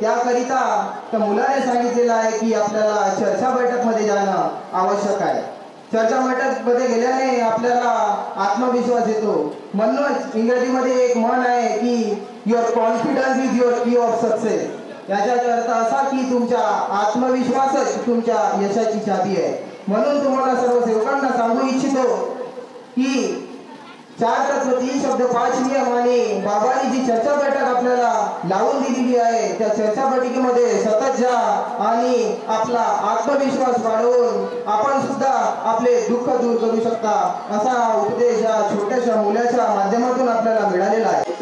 त्याकरिता त्या मुलाने सांगितलेलं आहे की आपल्याला चर्चा बैठकमध्ये जाणं आवश्यक आहे. चर्चा बैठकमध्ये गेल्याने आपल्याला आत्मविश्वास येतो. म्हणूनच इंग्रजीमध्ये एक म्हण आहे की युअर कॉन्फिडन्स इज युअर की ऑफ सक्सेस. याचा अर्थ असा की तुमचा आत्मविश्वासच तुमच्या यशाची चाबी आहे. म्हणून तुम्हाला सर्व सेवकांना सांगू इच्छितो की 4 तत्व 3 शब्द 5 नियम आणि बाबांनी जी चर्चा बैठक आपल्याला लावून दिलेली आहे त्या चर्चा बैठकीमध्ये सतत जा आणि आपला आत्मविश्वास वाढवून आपण सुद्धा आपले दुःख दूर करू शकता. असा उपदेश या छोट्याशा मुलाच्या माध्यमातून आपल्याला मिळालेला आहे.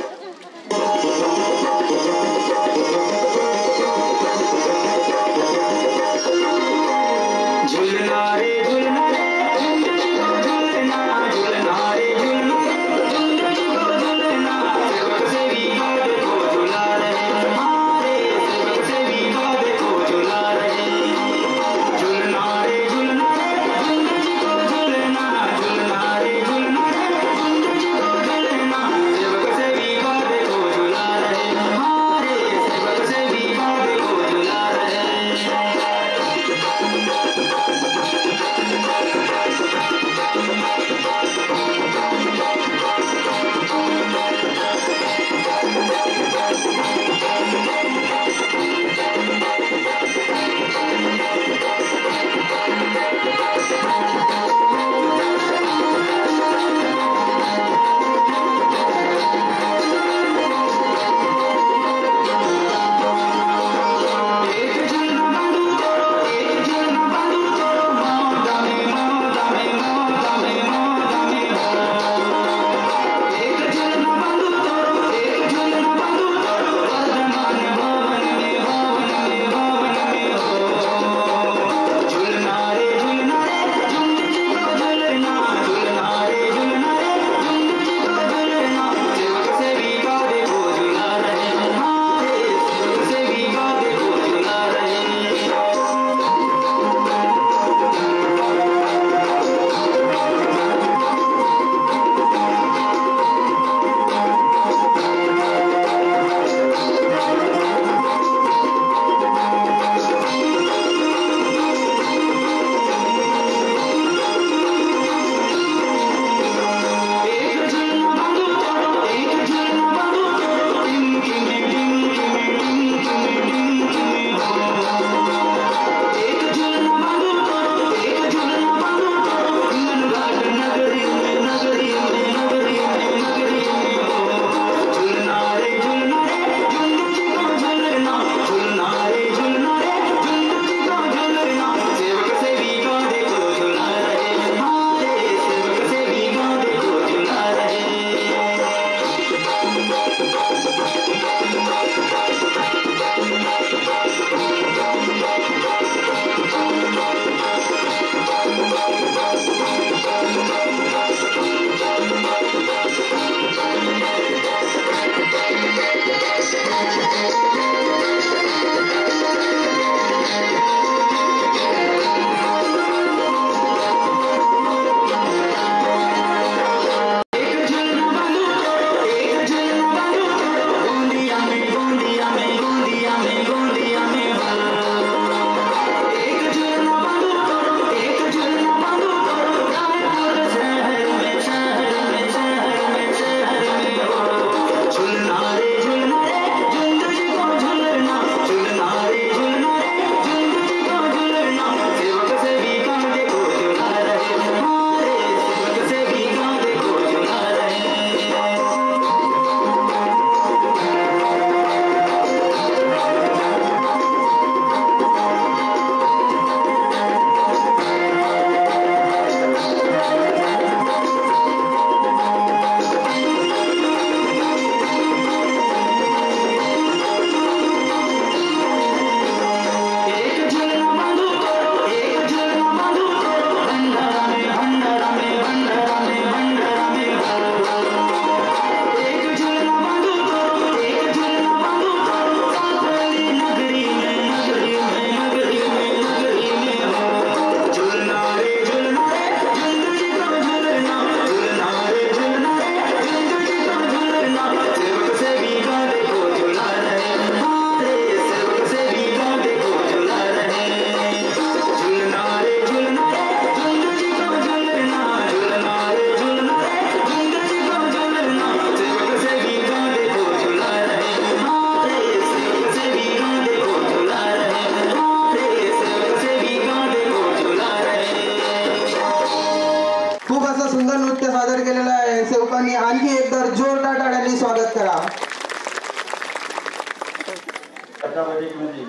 चर्चा बैठकीमध्ये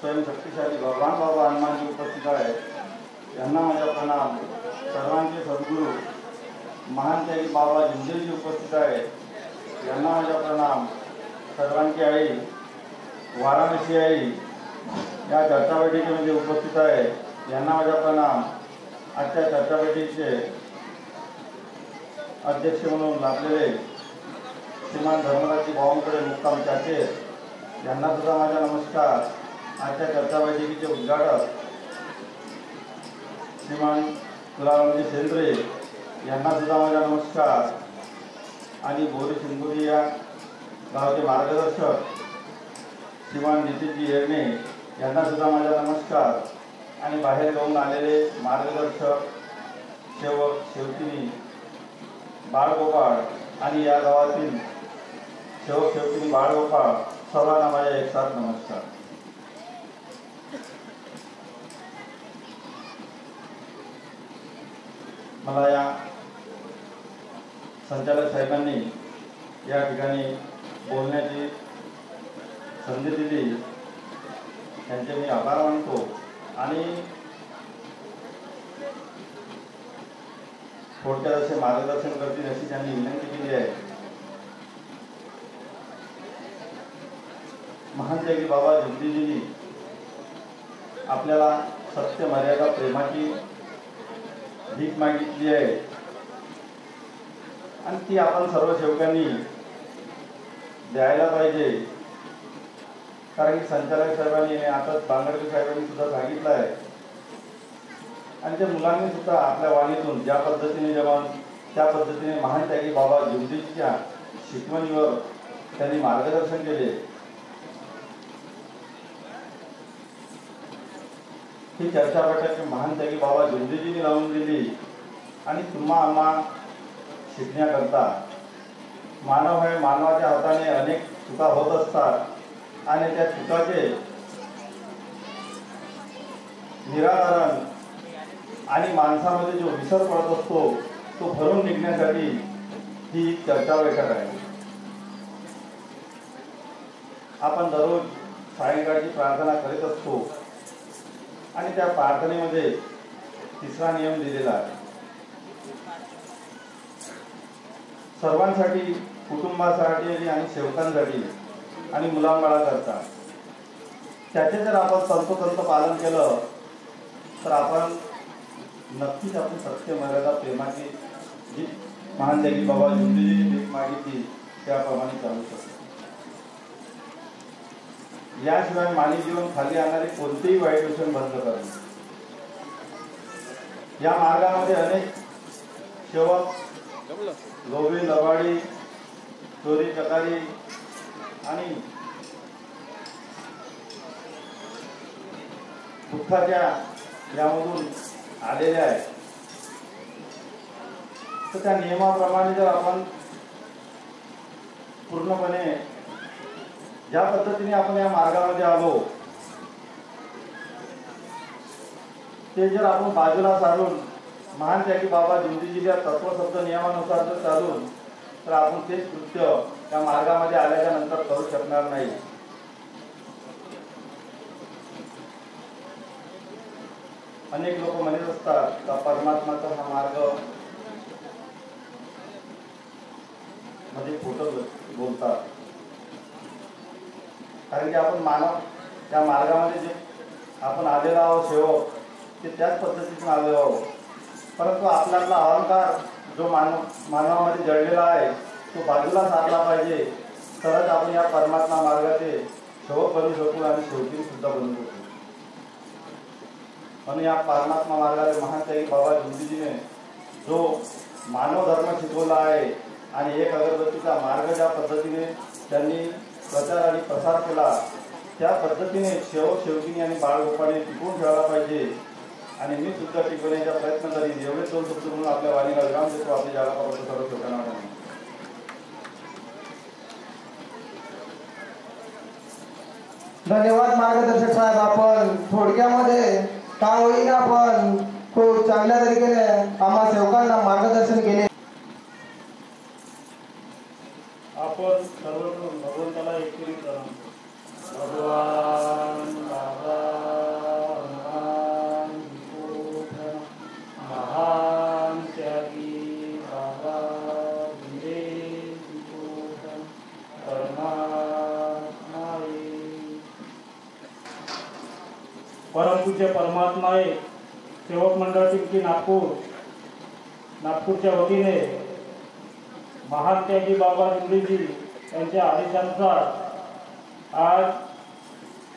स्वयंशक्तिशाली भगवान बाबा हनुमानजी उपस्थित आहेत यांना माझा प्रणाम. सर्वांचे सद्गुरू महान त्यागी बाबा जिंदेजी उपस्थित आहेत यांना माझा प्रणाम. सर्वांची आई वाराणसी आई या चर्चा बैठकीमध्ये उपस्थित आहे यांना माझा प्रणाम. आजच्या चर्चा बैठकीचे अध्यक्ष म्हणून लाभलेले श्रीमान धर्मराजी भावांकडे मुक्काम चाचे यांना सुद्धा माझा नमस्कार. आजच्या चर्चा बैठकीचे उद्घाटक श्रीमान तुलारामजी सेंद्रे यांना सुद्धा माझा नमस्कार. आणि बोरी सिंगुरी या गावचे मार्गदर्शक श्रीमान नितीनजी येरणे यांना सुद्धा माझा नमस्कार. आणि बाहेर जाऊन आलेले मार्गदर्शक सेवक सेवकिनी बाळगोपाळ आणि या गावातील सेवक सेवकिनी बाळगोपाळ सर्वांना माझ्या एक साथ नमस्कार. मला या संचालक साहेबांनी या ठिकाणी बोलण्याची संधी दिली त्यांचे मी आभार मानतो. आणि थोडक्यात असे मार्गदर्शन करतील अशी त्यांनी विनंती केली आहे. महान त्यागी बाबा जिंदेजींनी आपल्याला सत्य मर्यादा प्रेमाची भीक मागितली आहे आणि ती आपण सर्व सेवकांनी द्यायला पाहिजे. कारण की संचालक साहेबांनी आता बांगडकर साहेबांनी सुद्धा सांगितलं आहे आणि त्या मुलांनी सुद्धा आपल्या वाणीतून ज्या पद्धतीने जेव्हा त्या पद्धतीने महान त्यागी बाबा जिंदेजीच्या शिकवणीवर त्यांनी मार्गदर्शन केले. ही चर्चा बैठक महान त्यागी बाबा जिंदेजींनी लावून दिली आणि तुम्हा आम्हा शिकण्याकरता. मानव आहे, मानवाच्या हाताने अनेक चुका होत असतात आणि त्या चुकाचे निराकरण आणि माणसामध्ये जो विसर पडत असतो तो भरून निघण्यासाठी ही चर्चा बैठक आहे. आपण दररोज सायंकाळची प्रार्थना करीत असतो आणि त्या प्रार्थनेमध्ये तिसरा नियम दिलेला आहे. सर्वांसाठी, कुटुंबासाठी आणि सेवकांसाठी आणि मुलांबाळाकरता त्याचे जर आपण तंतोतंत पालन केलं तर आपण नक्कीच आपण सत्य मर्यादा प्रेमाची जी महान त्यागी बाबा जिंदेजींनी भीक मागितली त्याप्रमाणे चालू शकतो. याशिवाय मानवी जीवन खाली आणणारे कोणतेही वाईट व्यसन बंद करणे. या मार्गामध्ये अनेक सेवक लोभी लबाडी चोरी चकारी आणि दुःखाच्या यामधून आलेले आहे. तर त्या नियमाप्रमाणे जर आपण पूर्णपणे ज्या पद्धतीने आपण या मार्गामध्ये आलो ते जर आपण बाजूला सारून महान त्यागी बाबा जिंदेजीच्या तत्वशब्द नियमानुसार जर चालून तर आपण तेच कृत्य त्या मार्गामध्ये आल्याच्या नंतर करू शकणार नाही. अनेक लोक म्हणत असतात का परमात्माचा हा मार्ग मध्ये खोटं बोलतात. कारण की आपण मानव त्या मार्गामध्ये जे आपण आलेलो आहोत सेवक ते त्याच पद्धतीने आलेलो आहोत. परंतु आपल्यातला अहंकार जो मानवामध्ये जळलेला आहे तो बाजूला सारला पाहिजे तरच आपण या परमात्मा मार्गाचे सेवक बनू शकू आणि शेवटी सुद्धा बनू शकू. म्हणून या परमात्मा मार्गाने महान त्यागी बाबा जिंदेजीने जो मानव धर्म शिकवला आहे आणि एक अगरबत्तीचा मार्ग ज्या पद्धतीने त्यांनी प्रचार आणि प्रसार केला त्या पद्धतीने सेवक सेवकिनी आणि बाळगोपाळी टिकवून ठेवायला पाहिजे. आणि मी सुद्धा टिकवण्याचा प्रयत्न करीन. एवढे दोन शब्द म्हणून आपल्या वाणीला विराम देतो. आपली जागा सर्व ठिकाणा. धन्यवाद मार्गदर्शक साहेब. आपण थोडक्यामध्ये का होईना पण खूप चांगल्या तरीकेने आम्हा सेवकांना मार्गदर्शन केले. आपण सर्वप्रथम भगवंताला एकत्रित करा. भगवान परमपूज्य परमात्मा सेवक मंडळ टिळकी नागपूरच्या वतीने महान त्यागी बाबा जिंदेजी यांच्या आदेशानुसार आज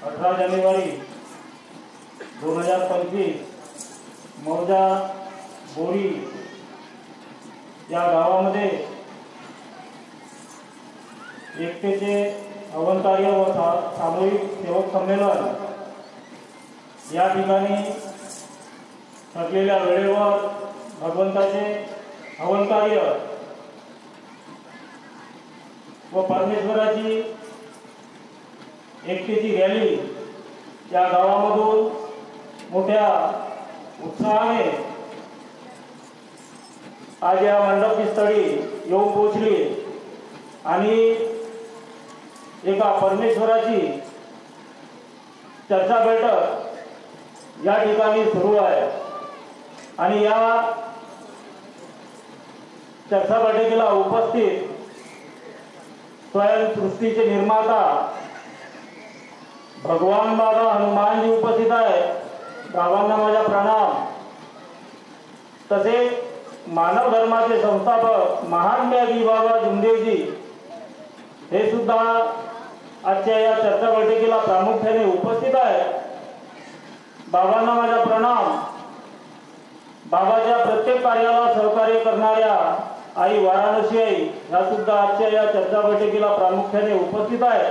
18 जानेवारी 2025 मौजा बोरी या गावामध्ये एकतेचे हवनकार्य व सामूहिक सेवक संमेलन या ठिकाणी ठरलेल्या वेळेवर भगवंताचे हवनकार्य व परमेश्वराची एकतेची रॅली या गावामधून मोठ्या उत्साहाने आज या मंडपस्थळी येऊन पोहोचली आणि एका परमेश्वराची चर्चा बैठक या ठिकाणी सुरू आहे आणि या चर्चा बैठकीला उपस्थित स्वयं सृष्टीचे निर्माता भगवान बाबा हनुमानजी उपस्थित आहे। बाबांना माझा प्रणाम। तसेच मानव धर्माचे संस्थापक महान त्यागी बाबा जिंदेजी हे सुद्धा आजच्या या चर्चा बैठकीला प्रामुख्याने उपस्थित आहे। बाबांना माझा प्रणाम। बाबाच्या प्रत्येक कार्याला सहकार्य करणाऱ्या आई वाराणसी आई ह्या सुद्धा आजच्या या चर्चा बैठकीला प्रामुख्याने उपस्थित आहे।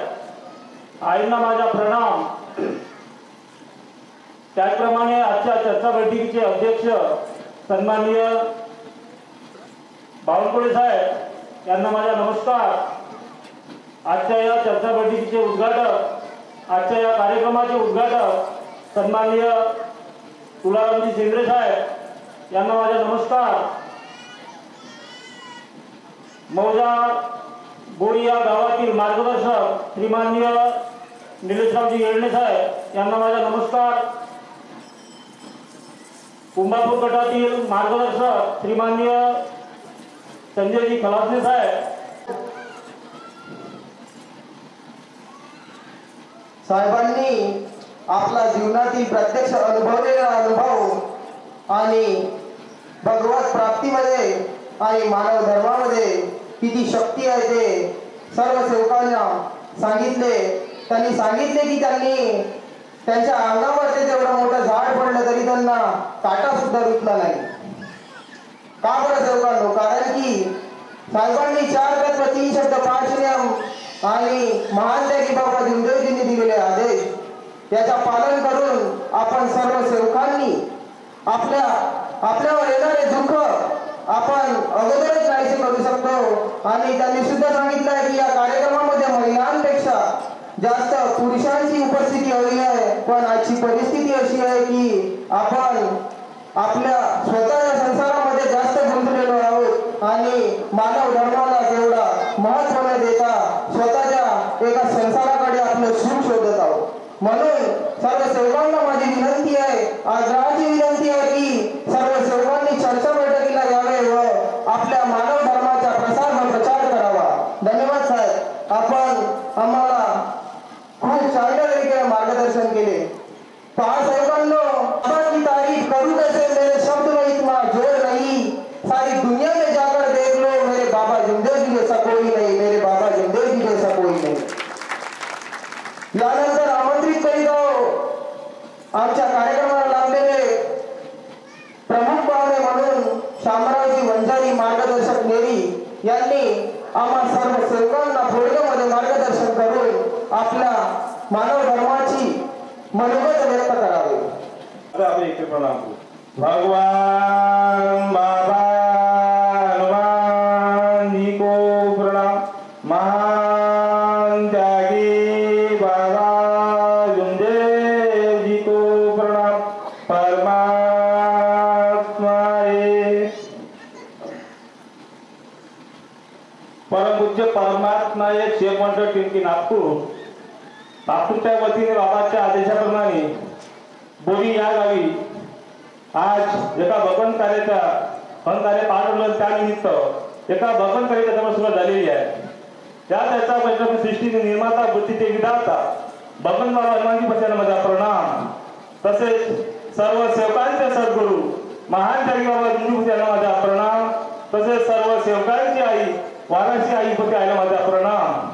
आईंना माझा प्रणाम। त्याचप्रमाणे आजच्या चर्चा बैठकीचे अध्यक्ष सन्माननीय बावनकुळे साहेब यांना माझा नमस्कार। आजच्या या चर्चा बैठकीचे उद्घाटक आजच्या या कार्यक्रमाचे उद्घाटक सन्माननीय तुलारामजी शेंद्रे साहेब यांना माझा नमस्कार। मौजा बोरी या गावातील मार्गदर्शक श्रीमाननीय निलेशरावजी येळणे साहेब यांना माझा नमस्कार। कुंभापूर गटातील मार्गदर्शक श्रीमाननीय संजयजी खलासने साहेब साहेबांनी आपला जीवनातील प्रत्यक्ष अनुभवलेला अनुभव आणि भगवत प्राप्तीमध्ये आणि मानव धर्मामध्ये किती शक्ती आहे ते सर्व सेवकांना सांगितले। त्यांनी सांगितले की त्यांनी त्यांच्या अंगावरती तेवढं मोठं झाड पडलं तरी त्यांना काटा सुद्धा रुतला नाही। का बरं सेवकांनो? कारण की साहेबांनी 4 तत्व 3 शब्द 5 नियम आणि महान त्यागी बाबा जिंदेजींनी दिलेले आदेश याचा पालन करून आपण सर्व सेवकांनी आपल्यावर येणारे दुःख आपण अगोदरच नाहीसे करू शकतो। आणि त्यांनी सुद्धा सांगितलं आहे की या कार्यक्रमामध्ये महिलांपेक्षा जास्त पुरुषांची उपस्थिती हवी आहे। पण आजची परिस्थिती अशी आहे की आपण आपल्या स्वतःच्या संसारामध्ये जास्त गुंतलेलो आहोत आणि मानव धर्माला तेवढा महत्त्व न देता स्वतःच्या एका संसाराकडे आपलं सुख शोधत आहोत। म्हणून सर्व सेवकांना माझी विनंती आहे, आग्रहाची विनंती आहे की सर्व सेवकांनी चर्चा बैठकीला यावे व आपल्या मानव धर्माचा प्रसार व प्रचार करावा। धन्यवाद साहेब, आपण आम्हाला खूप चांगल्या तरीके मार्गदर्शन केले। पहा सेवकांनो, आपकी तारीफ करूं कैसे, मेरे शब्द में इतना जोर नहीं। सारी दुनिया में जाकर देख लो, मेरे बाबा जिंदेजी जैसा कोई नहीं, मेरे बाबा जिंदेजी जैसा कोई नहीं। यानंतर आमंत्रित करीत आमच्या कार्यक्रमाला लागलेले प्रमुख पाहुणे म्हणून शामरावजी वंजारी मार्गदर्शक नेरी यांनी आम्हा सर्व सेवकांना थोडक्यामध्ये मार्गदर्शन करून आपल्या मानव धर्माची मनोगत व्यक्त करावे। आपण इथे प्रणाम करू। भगवान बाबा हनुमान जी को प्रणाम। महान त्यागी बाबा जिंदेजी जी को प्रणाम। परमात्मा परमपूज्य परमात्मा सेवक मंडळ टिळकी नागपूरच्या वतीने बाबाच्या आदेशाप्रमाणे बोरी या गावी आज एका भगवंत कार्याचा कार्य पार पडलं। त्यानिमित्त एका भगवंत कार्याची सभा सुरुवात झालेली आहे। त्याचा पंचम सृष्टीचे निर्माता बुद्धीचे विधाता भगवान बाबा हनुमानजी बसायला माझा प्रणाम। तसेच सर्व सेवकांचे सद्गुरू महान जगी बाबा जुंदेजी यांना माझा प्रणाम, तसेच सर्व सेवकांची आई वाराशी आई होते आयला माझा प्रणाम.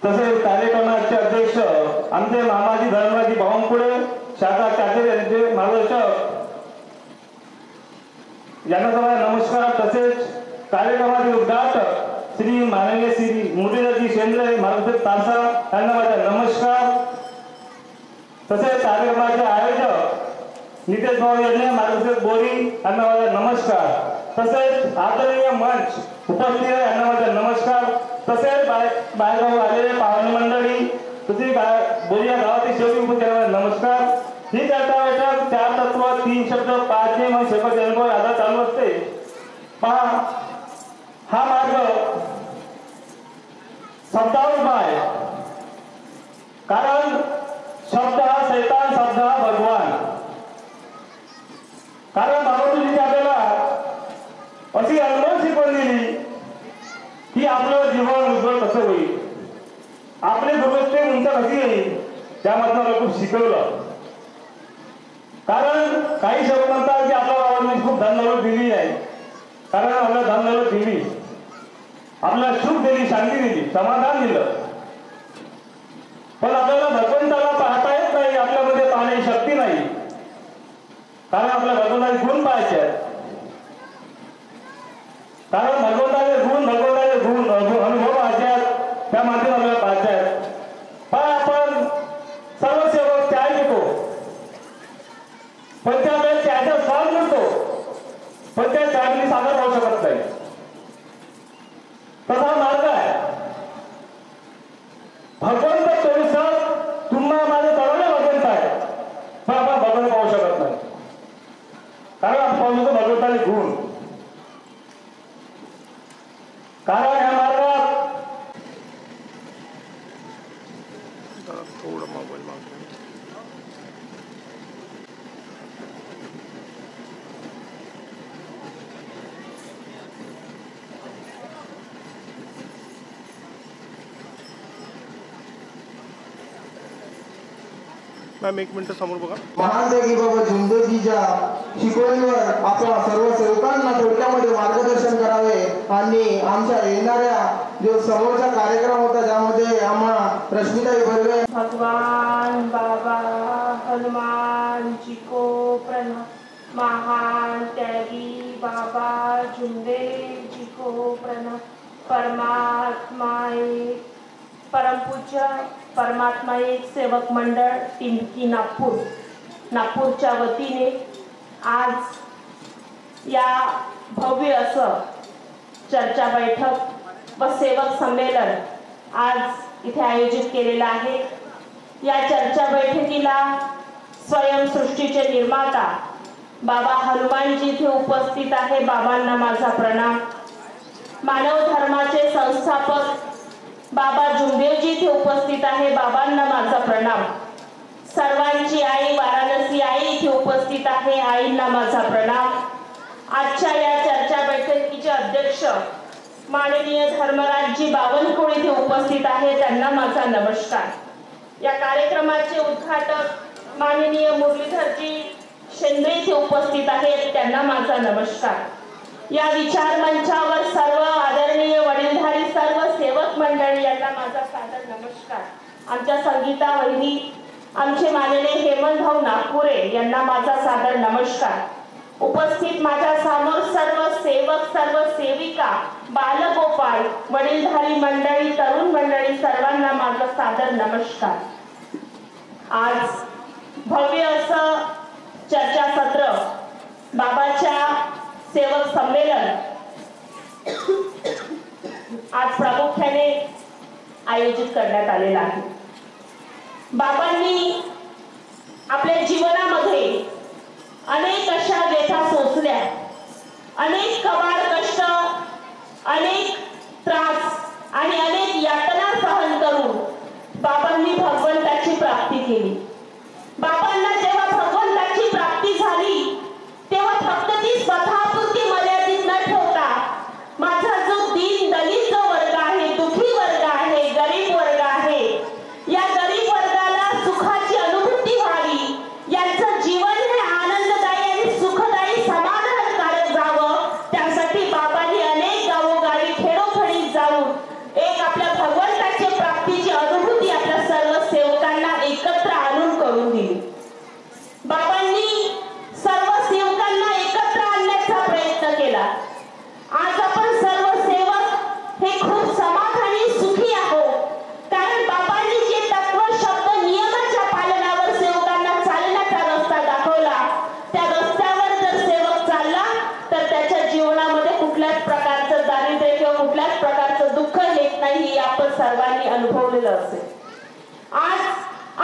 तसेच कार्यक्रमाचे अध्यक्ष आमचे मामाजी धर्मराजी बावनकुळे शाखा चाचेर यांचे मार्गदर्शक यांना माझा नमस्कार. तसेच कार्यक्रमाचे उद्घाटक श्री माननीय श्री मुरलीधरजी शेंद्रे मार्गदर्शक तारसा यांना माझा नमस्कार. तसेच कार्यक्रमाचे आयोजक नितेश भाऊ यांनी मार्गदर्शक बोरी यांना माझा नमस्कार. तसेच आदरणीय मंच उपस्थित यांना माझा नमस्कार. तसेच बाहेरगाव आलेले पाहुणे मंडळी तसेच बोरिया गावातील शेवटी उपस्थित नमस्कार. ही चर्चा बैठक 4 तत्व 3 शब्द 5 नियम शपथ अनुभव यादा चालू असते. पहा, हा मार्ग शब्दावर उभा आहे, कारण शब्द हा शैतान, शब्द हा भगवान. कारण बाबाजींनी आपल्याला अशी अनुभव शिकवून दिली की आपलं जीवन उज्ज्वल कसं होईल, आपली दुर्गती उंच कशी येईल, त्यामधून मला खूप शिकवलं. कारण काही शब्द म्हणतात की आपल्या बाबांनी खूप धनदौलत दिली आहे, कारण आपल्याला धनदौलत दिली, आपल्याला सुख दिली, शांती दिली, समाधान दिलं, पण आपल्याला भगवंताला पाहता येत नाही, आपल्यामध्ये पाहण्याची शक्ती नाही, कारण आपल्या भगवंताचे गुण पाहायचे आहेत. कारण भगवंताचे गुण अनुभव पाहायचे आहेत, त्या माध्यमातून आपल्याला पाहायचे आहेत. पण आपण सर्व सेवक चाय घेतो, पण त्या वेळेस त्याचा स्वाद मिळतो, पण त्या चायनी सागर पाहू शकत नाही. तसा मार्ग आहे. भगवंत तोडसत तुम्हाला माझे तळवले भगवंत आहे, पण आपण भगवंत पाहू शकत नाही, कारण आपण पाहू शकतो भगवंताचे गुण. कारण ह्या मार्गात थोडं मोबाईल मागतो. मॅम 1 मिनिट समोर बघा. महान जगी बाबा जुंदेजीच्या शिकवणीवर आपल्या सर्व सेवकांना थोडक्यामध्ये मार्गदर्शन करावे आणि आमच्या येणाऱ्या जो समोरचा कार्यक्रम होता त्यामध्ये आम्हाला रश्मिताई बर्वे भगवान बाबा हनुमान जी को प्रणाम. महान त्यागी बाबा जुंदे जी को प्रणाम. परमात्मा एक परम पूज्य परमात्मा एक सेवक मंडळ टिंबकी नागपूरच्या वतीने आज या भव्य असं चर्चा बैठक व सेवक संमेलन आज इथे आयोजित केलेलं आहे. या चर्चा बैठकीला स्वयंसृष्टीचे निर्माता बाबा हनुमानजी इथे उपस्थित आहे. बाबांना माझा प्रणाम. मानव धर्माचे संस्थापक बाबा जुंदेजी इथे उपस्थित आहे. बाबांना माझा प्रणाम. सर्वांची आई वाराणसी आई इथे उपस्थित आहे. आईंना माझा प्रणाम. आजच्या या चर्चा बैठकीचे अध्यक्ष माननीय धर्मराजजी बावनकुळे इथे उपस्थित आहे. त्यांना माझा नमस्कार. या कार्यक्रमाचे उद्घाटक माननीय मुरलीधरजी शेंद्रे इथे उपस्थित आहेत. त्यांना माझा नमस्कार. या विचार मंचावर सर्व आदरणीय वडीलधारी सर्व सेवक मंडळी यांना माझा सादर नमस्कार. आमच्या संगीता वहिनी, आमचे माननीय हेमंत भाऊ नागपुरे यांना माझा सादर नमस्कार. उपस्थित माझ्या समोर सर्व सेवक, सर्व सेविका, बालगोपाळ, वडीलधारी मंडळी, तरुण मंडळी सर्वांना माझा सादर नमस्कार. आज भव्य असं चर्चासत्र बाबाच्या सेवक संमेलन आज प्रामुख्याने आयोजित करण्यात आलेला आहे. बाबांनी आपल्या जीवनामध्ये अनेक अशा व्यथा सोसल्या, अनेक कबाड कष्ट, अनेक त्रास आणि अनेक यातना सहन करून बाबांनी भगवंताची प्राप्ती केली. बाबांना जेव्हा भगवंताची प्राप्ती झाली तेव्हा फक्त ती स्वतःपुरती नाही हे आपण सर्वांनी अनुभवलेलं असेल. आज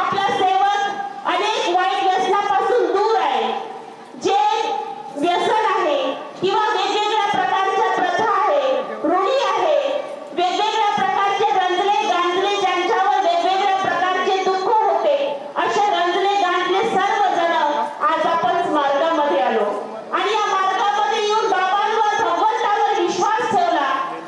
आपला सेवक अनेक वाईट व्यसनापासून दूर आहे. जे व्यसन आहे किंवा वेगवेगळ्या प्रकारच्या प्रथा आहे, रूढी आहे, वेगवेगळ्या प्रकारचे रंजले गांजले ज्यांच्यावर वेगवेगळ्या प्रकारचे दुःख होते, असे रंजले गांजले सर्वजण आज आपण मार्गामध्ये आलो आणि या मार्गामध्ये येऊन बाबांवर भगवंतावर विश्वास ठेवला.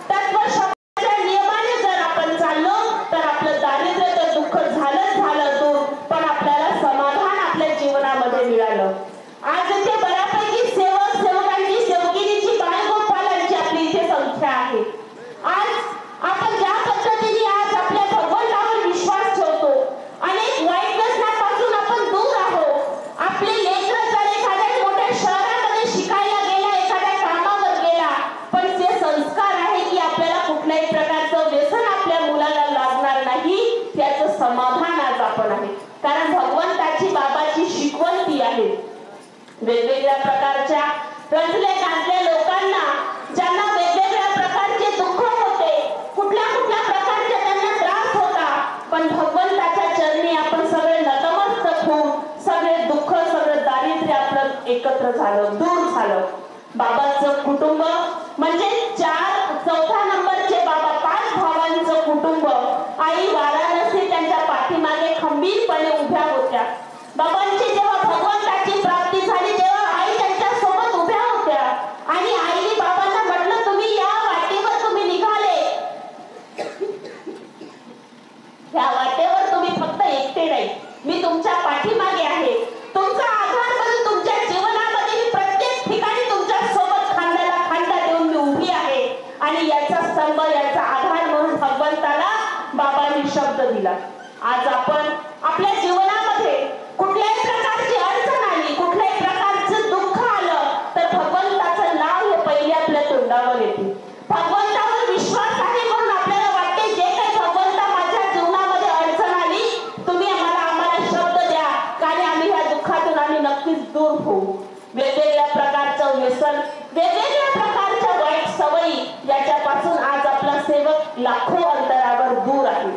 तत्वशब्दाच्या नियमाने जर आपण चाललो तर आपलं दारिद्र्य तर दुःख झालं दूर, पण आपल्याला समाधान आपल्या जीवनामध्ये मिळालं. आज इथे बऱ्यापैकी सेवकांची सेवकिनीची बाळगोपालांची आपली इथे संख्या आहे. आज आपण ज्या पद्धतीने आज आपल्या भगवंतावर विश्वास ठेवतो, अनेक वाईट व्यसनापासून आपण दूर आहोत. आपले लेकरं जर एखाद्या मोठ्या शहरामध्ये शिकायला गेला, एखाद्या कामावर गेला, पण ते संस्कार आहे की आपल्याला कुठल्याही प्रकारचं व्यसन आपल्या मुलाला लागणार नाही, त्याचं समाधान आज आपण आहे. कारण भगवंताची बाबाची शिकवण ती आहे. वेगवेगळ्या प्रकारच्या रंजले गांजले लोकांना ज्यांना वेगवेगळ्या प्रकारचे दुःख होते, कुठल्या प्रकारचे त्यांना त्रास होता, पण भगवंताच्या चरणी आपण सगळे नतमस्तक होऊन सगळे दुःख सगळं दारिद्र्य आपलं एकत्र झालं, दूर झालं. बाबांचं कुटुंब म्हणजे चौथ्या नंबरचे बाबा, 5 भावांचं कुटुंब. आई वाराणसी त्यांच्या पाठीमागे खंबीरपणे उभ्या होत्या. बाबांची जेव्हा भगवंताची प्राप्ती झाली तेव्हा आई त्यांच्या सोबत उभ्या होत्या आणि आईने बाबांना म्हटलं, तुम्ही या वाटेवर तुम्ही निघाले, या वाटेवर तुम्ही फक्त एकटे नाही, मी तुमच्या पाठीमागे आहे. तुमचा आधार म्हणून तुमच्या जीवनामध्ये मी प्रत्येक ठिकाणी तुमच्या सोबत खांद्याला खांदा देऊन मी उभी आहे. आणि याचा स्तंभ, याचा आधार म्हणून भगवंताला बाबांनी शब्द दिला. आज आपण आपल्या जीवनामध्ये कुठल्याही प्रकारची अडचण आली, कुठल्याही प्रकारचं दुःख आलं तर भगवंताचं नाव हे पहिले आपल्या तोंडावर येते. भगवंतावर विश्वास आहे म्हणून आपल्याला वाटते जे काही भगवंता माझ्या जीवनामध्ये अडचण आली, तुम्ही आम्हाला शब्द द्या, कारण आम्ही ह्या दुःखातून आम्ही नक्कीच दूर होऊ. वेगवेगळ्या प्रकारचं व्यसन, वेगवेगळ्या प्रकारच्या वाईट सवयी याच्यापासून आज आपला सेवक लाखो अंतरावर दूर आहे.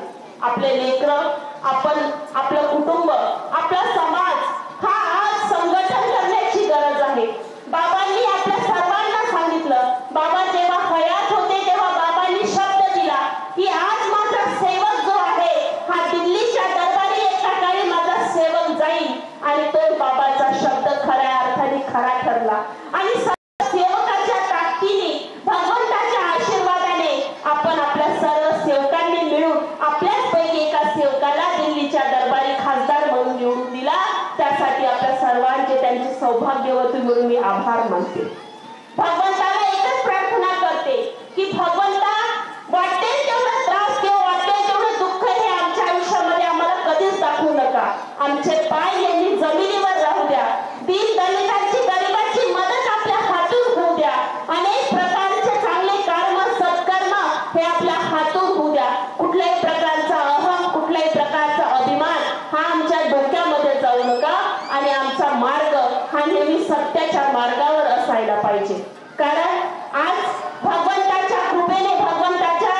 आपले लेकरं, आपलं कुटुंब, आपला समाज हा आज संघटन करण्याची गरज आहे. बाबांनी आपल्या सर्वांना सांगितलं, बाबा जेव्हा हयात होते तेव्हा बाबांनी शब्द दिला की आज माझा सेवक जो आहे हा दिल्लीच्या दरबारी एका काळी माझा सेवक जाईल. आणि तो बाबाचा शब्द खऱ्या अर्थाने खरा ठरला आणि सेवकाच्या ताकदीने, भगवंताच्या आशीर्वादाने आपण आपल्या सर्व सेवकांनी मिळून आपल्याच पैकी एका सेवकाला दिल्लीच्या दरबारी खासदार म्हणून निवडून दिला. त्यासाठी आपल्या सर्वांचे त्यांचे सौभाग्यवती म्हणून मी आभार मानते. भगवंताला एकच प्रार्थना करते की भगवंता, वाटेल तेवढा त्रास किंवा वाटेल तेवढं दुःख हे आमच्या आयुष्यामध्ये आम्हाला कधीच दाखवू नका. आमचे पाय यांनी जमिनीवर राहू द्या. दीन दलितांची, गरिबांची मदत आपल्या हातून होऊ द्या. अनेक प्रकारचे चांगले कर्म, सत्कर्म हे आपल्या हातून होऊ द्या. कुठल्याही प्रकारचा अहम, कुठल्याही प्रकारचा अभिमान हा आमच्या डोक्यामध्ये जाऊ नका आणि आमचा मार्ग हा नेहमी सत्याच्या मार्गावर असायला पाहिजे. कारण आज भगवंताच्या कृपेने, भगवंताच्या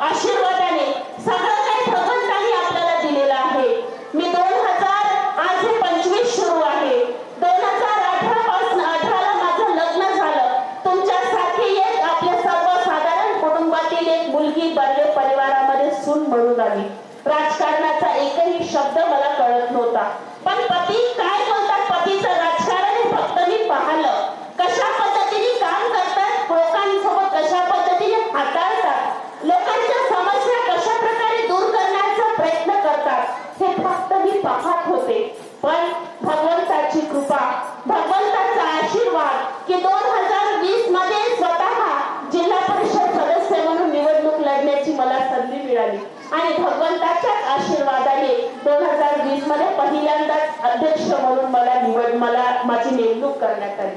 आशीर्वादाने सगळं काही भगवंतांनी आपल्याला दिलेलं आहे. मी 2025 सुरू आहे. 2018 पासून 18ला माझं लग्न झालं. तुमच्यासारखी एक आपल्या सर्वसाधारण कुटुंबातील एक मुलगी बर्वे परिवारामध्ये सून म्हणून आली. राजकारणाचा एकही शब्द मला कळत नव्हता, पण पती काय बोलतात, पतीचं राजकारण हे फक्त मी पाहिलं. कशा पद्धतीने काम करतात, लोकांसोबत कशा पद्धतीने हाताळतात, लोकांच्या समस्या कशा प्रकारे दूर करण्याचा प्रयत्न करतात, हे फक्त मी पाहत होते. पण भगवंताची कृपा, भगवंताचा आशीर्वाद की 2020 मध्ये स्वतः जिल्हा परिषद सदस्य म्हणून निवडणूक लढण्याची मला संधी मिळाली आणि भगवंताच्या आशीर्वादाने 2020 मध्ये पहिल्यांदाच अध्यक्ष म्हणून मला माझी नेमणूक करण्यात आली.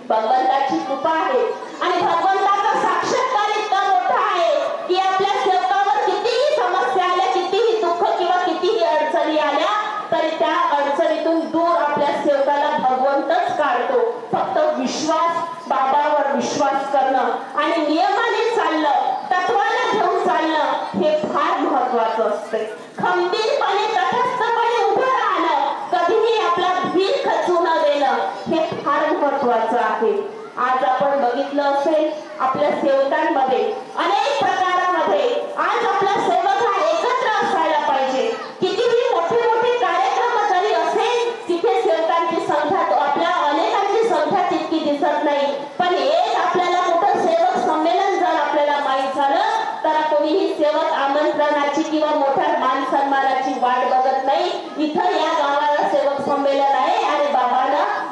भगवंताची कृपा आहे आणि भगवंताचा साक्षात्कार इतका मोठा आहे की आपल्या सेवकावर कितीही समस्या आल्या, कितीही दुःख किंवा कितीही अडचणी आल्या तरी त्या अडचणीतून दूर आपल्या सेवकाला भगवंतच काढतो. फक्त विश्वास, बाबावर विश्वास करणं आणि नियमाने चाललं, तत्वाला घेऊन चाललं महत्वाचं आहे. आज आपण बघितलं असेल आपल्या सेवकांमध्ये अनेक प्रकारामध्ये आज आपला सेवक हा एकत्र असायला पाहिजे. कितीही मोठे मोठे कार्यक्रम जरी असेल तिथे सेवकांची संख्या आपल्या अनेकांची संख्या तितकी दिसत नाही, पण एक आपल्याला मोठं सेवक संमेलन जर आपल्याला माहीत झालं तर कोणीही सेवक आमंत्रणाची किंवा मोठ्या मान सन्मानाची वाट बघत नाही. इथं या गावाला सेवक संमेलन आहे आणि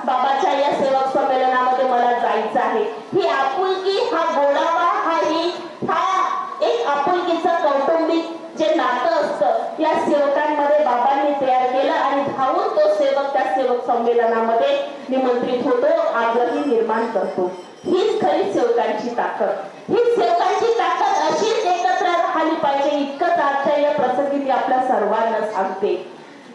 बाबाच्या या सेवक संमेलनामध्ये मला जायचं आहे. ही आपुलकी, हा गोडावा, हा एक आपुलकीचं कौटुंबिक जे नातं असतं या सेवकांमध्ये बाबांनी तयार केलं आणि धावून तो सेवक त्या सेवक संमेलनामध्ये निमंत्रित होतो, आग्रही निर्माण करतो. हीच खरी सेवकांची ताकद. ही सेवकांची ताकद अशीच एकत्र राहिली पाहिजे इतकंच आजच्या या प्रसंगी मी आपल्या सर्वांना सांगते.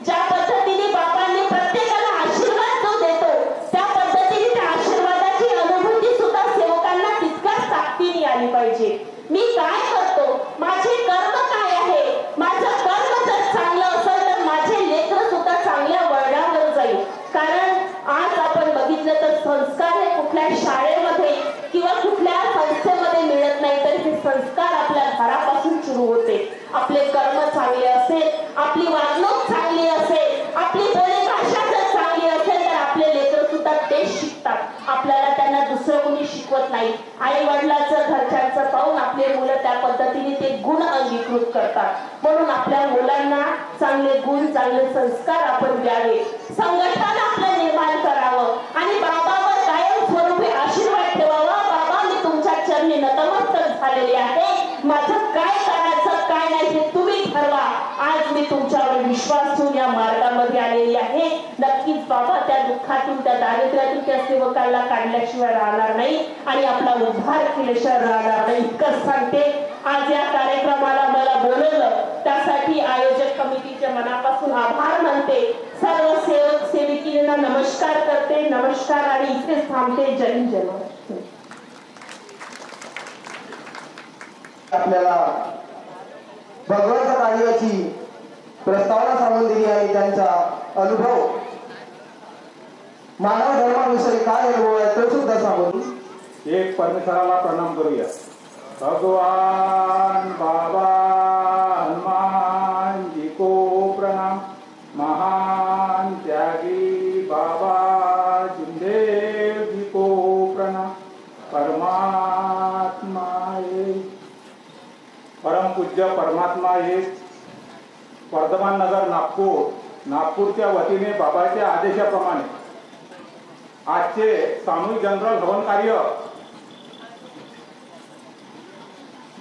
ज्या पद्धतीने बाबांनी प्रत्येकाला आशीर्वाद जो देतो त्या पद्धतीने त्या आशीर्वादाची अनुभूती सुद्धा सेवकांना तितक्याच ताकदीने आली पाहिजे. मी काय करतो, माझे कर्म काय आहे, माझं कर्म जर चांगलं असेल तर माझे लेकरं सुद्धा चांगल्या वळणावर जाईल. कारण आज आपण बघितलं तर संस्कार हे कुठल्या शाळेमध्ये किंवा कुठल्या संस्थेमध्ये मिळत नाही, तर हे संस्कार आपल्या घरापासून सुरू होते. आपले कर्म चांगले असेल, आपली वागणूक चांगली असेल, आपली बोली भाषा जर चांगली असेल तर आपले लेकरं सुद्धा तेच शिकतात. आपल्याला त्यांना दुसरं कोणी शिकवत नाही. आई वडिलांचं घरच्यांचं पाहून आपले मुलं त्या पद्धतीने ते गुण अंगीकृत करतात. म्हणून आपल्या मुलांना चांगले गुण, चांगले संस्कार आपण द्यावे, संघटन आपलं निर्माण करावं आणि बाबावर कायम स्वरूपी आशीर्वाद ठेवावा. बाबा, मी तुमच्या चरणी नतमस्तक झालेले आहे, माझं काय करायचं काय नाही हे तुम्ही ठरवा. आज मी तुमच्यावर विश्वास ठेवून या मार्गामध्ये आलेली आहे. नक्कीच बाबा त्या दुःखातून, त्या दारिद्र्यातून त्या सेवकाला काढल्याशिवाय राहणार नाही आणि आपला उद्धार केल्याशिवाय राहणार नाही इतकंच सांगते. आज या कार्यक्रमाला मला बोलवलं त्यासाठी आयोजक कमिटीच्या मनापासून आभार मानते. सर्व सेवक सेविकींना नमस्कार करते. नमस्कार आणि इथेच थांबते. जय जय. आपल्याला भगवंत कार्याची प्रस्तावना सांगून दिली आणि त्यांचा अनुभव, मानव धर्माविषयी काय अनुभव आहे तो सुद्धा सांगून एक परमेश्वराला प्रणाम करूया. भगवान बाबा हनुमान जी को प्रणाम. महान त्यागी बाबा जुमदेव जी को प्रणाम. परमात्मा एक, परम पूज्य परमात्मा एक, वर्धमान नगर नागपूरच्या वतीने बाबाच्या आदेशाप्रमाणे आजचे सामूहिक जनरल हवन कार्य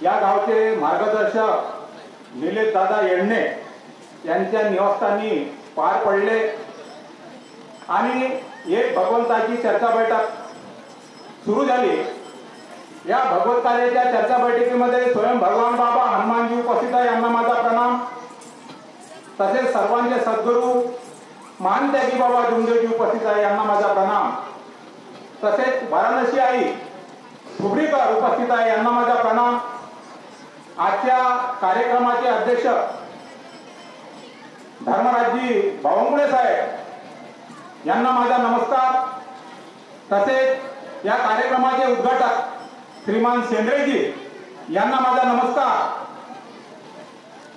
या गावचे मार्गदर्शक निलेश दादा येडणे यांच्या निवासस्थानी पार पडले आणि एक भगवंताची चर्चा बैठक सुरू झाली. या भगवत कार्याच्या चर्चा बैठकीमध्ये स्वयं भगवान बाबा हनुमानजी उपस्थित आहे, यांना माझा प्रणाम. तसेच सर्वांचे सद्गुरू महान त्यागी बाबा जुमदेवजी उपस्थित आहे, यांना माझा प्रणाम. तसेच वाराणसी आई सुब्रीकर उपस्थित आहे, यांना माझा प्रणाम. आजच्या कार्यक्रमाचे अध्यक्ष धर्मराजजी बावनकुळे साहेब यांना माझा नमस्कार. तसेच या कार्यक्रमाचे उद्घाटक श्रीमान सेंद्रेजी यांना माझा नमस्कार.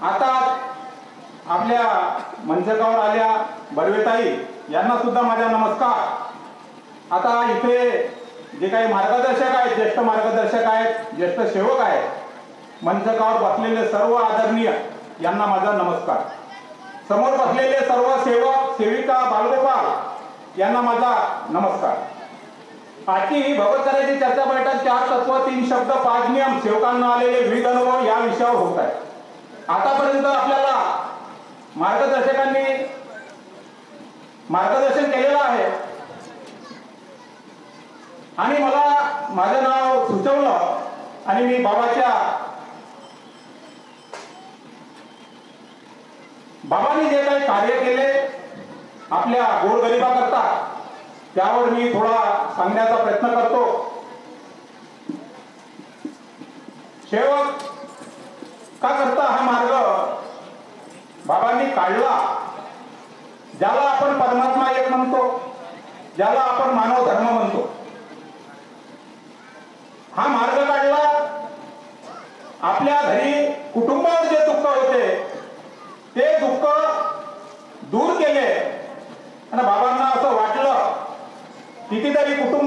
आता आपल्या मंचकावर आल्या बर्वेताई यांना सुद्धा माझा नमस्कार. आता इथे जे काही मार्गदर्शक आहेत, ज्येष्ठ मार्गदर्शक आहेत, ज्येष्ठ सेवक आहेत, मंचकावर बसलेले सर्व आदरणीय यांना माझा नमस्कार. समोर बसलेले सर्व सेवक सेविका बालगोपाल यांना माझा नमस्कार. आजची ही भगवतकार्याची चर्चा बैठक 4 तत्व 3 शब्द 5 नियम सेवकांना आलेले विविध अनुभव या विषयावर होत आहे. आतापर्यंत आपल्याला मार्गदर्शकांनी मार्गदर्शन केलेलं आहे आणि मला माझं नाव सुचवलं आणि मी बाबांनी जे काही कार्य केले आपल्या गोरगरिबा करता त्यावर मी थोडा सांगण्याचा प्रयत्न करतो. सेवक का करता हा मार्ग बाबांनी काढला. ज्याला आपण परमात्मा एक म्हणतो, ज्याला आपण मानव धर्म म्हणतो,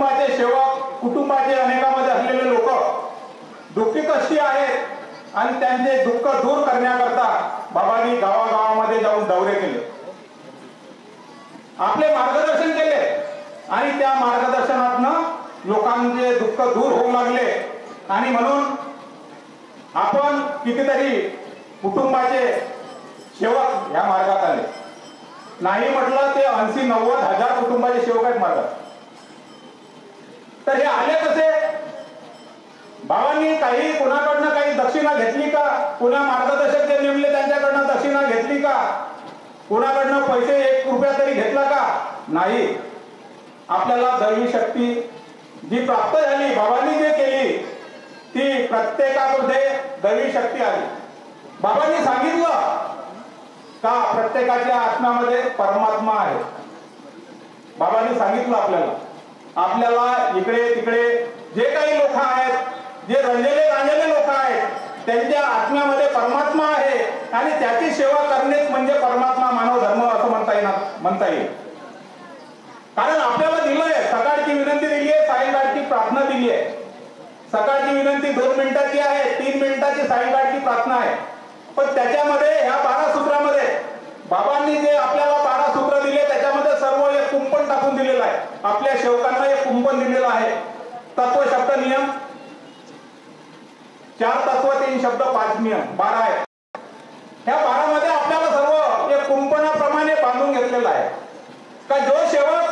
कुटुंबाचे सेवक, कुटुंबाचे अनेकामध्ये असलेले लोक दुःखी कष्टी आहेत आणि त्यांचे दुःख दूर करण्याकरता बाबांनी गावागावामध्ये जाऊन दौरे केले, आपले मार्गदर्शन केले आणि त्या मार्गदर्शनातनं लोकांचे दुःख दूर होऊ लागले. आणि म्हणून आपण कितीतरी कुटुंबाचे सेवक या मार्गात आले. नाही म्हटलं ते 80-90 हजार कुटुंबाचे सेवक आहेत मार्गात. तर हे आले कसे? बाबांनी काही कुणाकडनं काही दक्षिणा घेतली का? कुणा मार्गदर्शक जे नेमले त्यांच्याकडनं दक्षिणा घेतली का? कुणाकडनं पैसे 1 रुपया तरी घेतला का? नाही. आपल्याला दैवी शक्ती जी प्राप्त झाली, बाबांनी जे केली ती प्रत्येकामध्ये दैवी शक्ती आली. बाबांनी सांगितलं का प्रत्येकाच्या आत्म्यामध्ये परमात्मा आहे. बाबांनी सांगितलं आपल्याला इकडे तिकडे जे काही लोक आहेत, जे रंजलेले लोक आहेत, त्यांच्या आत्म्यामध्ये परमात्मा आहे आणि त्याची सेवा करणे म्हणजे परमात्मा मानव धर्म असं म्हणता येईल. कारण आपल्याला दिलंय, सकाळची विनंती दिली आहे, सायंकाळची प्रार्थना दिली आहे. सकाळची विनंती 2 मिनिटाची आहे, 3 मिनिटाची सायंकाळची प्रार्थना आहे. पण त्याच्यामध्ये ह्या 12 सूत्रामध्ये बाबांनी जे आपल्याला 12 सूत्र दिले त्याच्यामध्ये सर्व एक कुंपण टाकून दिलेलं आहे. आपल्या सेवकांना एक कुंपण दिलेलं आहे. तत्व, शब्द, नियम, 4 तत्व, 3 शब्द, 5 नियम, 12 आहे. ह्या 12 मध्ये आपल्याला सर्व एक कुंपणाप्रमाणे बांधून घेतलेलं आहे का जो सेवक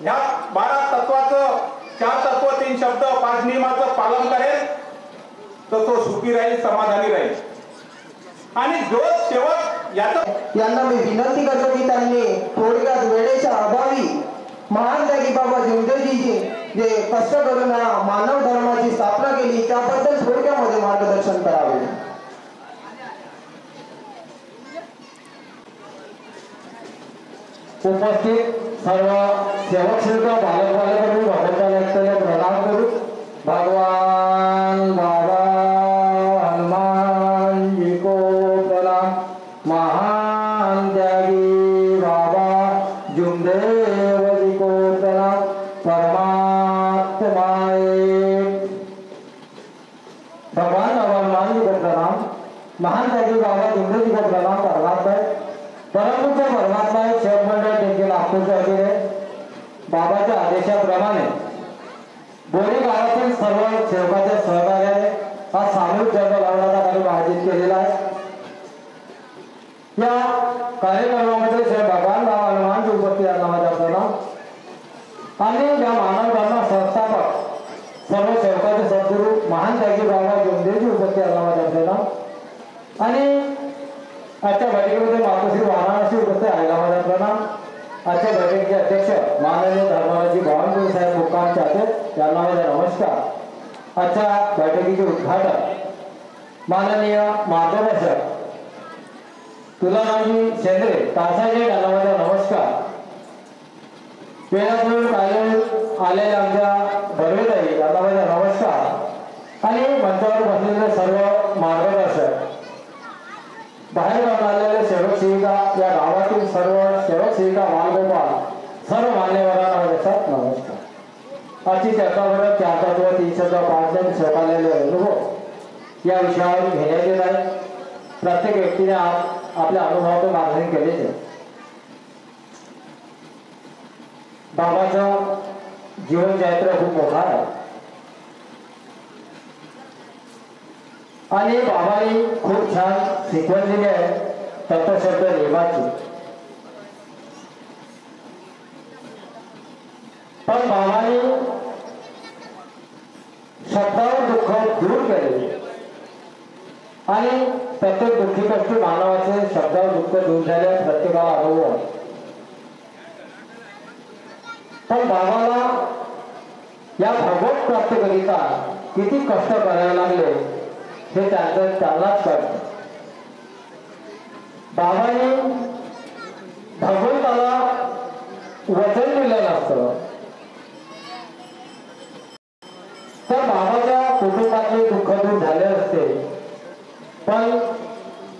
ह्या 12 तत्वाचं, 4 तत्व, 3 शब्द, 5 नियमाचं पालन करेल तर तो सुखी राहील, समाधानी राहील. आणि जो सेवक यांना मी विनंती करतो की त्यांनी थोडक्यात वेळेच्या अभावी महान त्यागी बाबा जिवदेवजीचे जे कष्ट करून मानव धर्माची स्थापना केली त्याबद्दल थोडक्यामध्ये मार्गदर्शन करावे. उपस्थित सर्व सेवक श्रीका बालक भगवंताला प्रणाम करू. भगवान बाबा हनुमान जी को प्रणाम. महान त्यागी बाबा जुमदेव जी को प्रणाम. परमात्मा भगवान बाबा हनुमान जी को प्रणाम. महान त्यागी बाबा जुमदेव जी को प्रणाम. परंतु परमात्मा सेवक मंडळ देखील नागपूरचे वतीने बाबाच्या आदेशाप्रमाणे बोरी गावातील सर्व सेवकाच्या सहकार्याने हा सामूहिक जन्म लावण्याचा कार्यक्रम आयोजित केलेला आहे. या कार्यक्रमामध्ये भगवान बाबा हनुमान उपस्थित नावाचा प्रणाम आणि या मानव धर्म संस्थापक सर्व सेवकाचे सद्गुरू महान त्यागी बाबा जुमदेवजी उपस्थित नावाचा प्रणाम आणि आजच्या बैठकीमध्ये मातोश्री वाराणसी उपस्थित आहे नावाचा प्रणाम. आजच्या बैठकीचे अध्यक्ष माननीय धर्मराजी बावनकुळे साहेब मुक्काम चाहते यांना माझा नमस्कार. आजच्या बैठकीचे उद्घाटन माननीय मार्गदर्शक तुलारामजी शेंद्रे तासाजे यांना माझा नमस्कार. वेळापूर्वी आलेले आमच्या बर्वेताई यांना माझा नमस्कार आणि मंचावर बसलेले सर्व मार्गदर्शक, बाहेर आलेले सेवक सेविका, या गावातील सर्व सेवक सेविका, बालगोपाल, सर्व मान्यवरांना नमस्कार. आजची चर्चा 4 तत्व, 3 शब्द, 5 जण सेवकालेले अनुभव या विषयावर घेण्यात येत आहे. प्रत्येक व्यक्तीने आपल्या अनुभवातून मार्गदर्शन केलेच. बाबाचं जीवन चरित्र खूप मोठा आहे आणि बाबांनी खूप छान शिकवण दिली आहे तत्वशब्द नियमाची. पण बाबांनी शब्दावर दुःख दूर केले आणि प्रत्येक दुःखी कष्टी मानवाचे शब्दावर दुःख दूर झाले प्रत्येकाला अनुभव. पण बाबाला या भगवत प्राप्तीकरिता किती कष्ट करावे लागले हे त्यांनाच कळतं. बाबांनी भगवंताला वचन दिलेलं असतं तर बाबाच्या कुटुंबातले दुःख दूर झाले असते. पण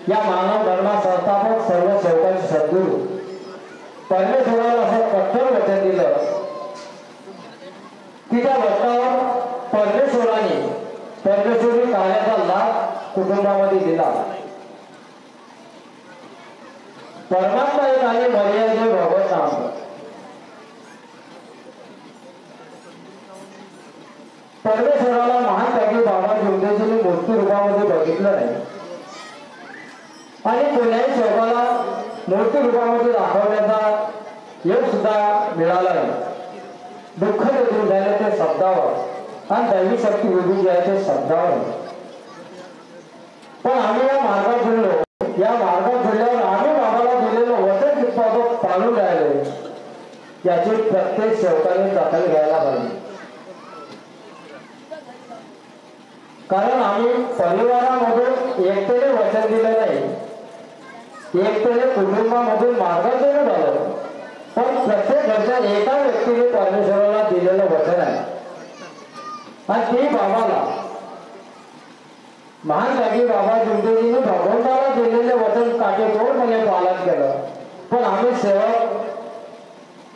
या मानव धर्मा संस्थापक सर्व सेवकांचे सद्गुरू परमेश्वराला असं कठोर वचन दिलं की त्या भक्तावर परमेश्वरी कार्याचा लाभ कुटुंबामध्ये दिला. परमात्मा एक आणि मर्यादे भगवत नाम. परमेश्वराला महान त्यागी बाबा जोंधेजींनी मूर्ती रूपामध्ये बघितलं नाही आणि कोण्याही शोभाला मूर्ती रूपामध्ये दाखवण्याचा योग सुद्धा मिळाला नाही. दुःख दूर झाले ते शब्दावर आणि दैवी शक्ती उभी जायचे शब्दावर. पण आम्ही या मार्गात जुळलो. या मार्गात जुळल्यावर आम्ही बाबाला दिलेलं वचन कितपत पाळून राहिले याची प्रत्येक सेवकाने दखल घ्यायला हवी. कारण आम्ही परिवारामधून एकट्याने वचन दिलं नाही, एकट्याने कुटुंबामधून मार्गदर्शन झालं, पण प्रत्येक घरच्या एका व्यक्तीने परमेश्वराला दिलेलं वचन आहे आणि ते बाबाला महान त्यागी बाबा जोंधेजींनी भगवंताला दिलेले वचन काटेकोरपणे पालन केलं. पण आम्ही सेवक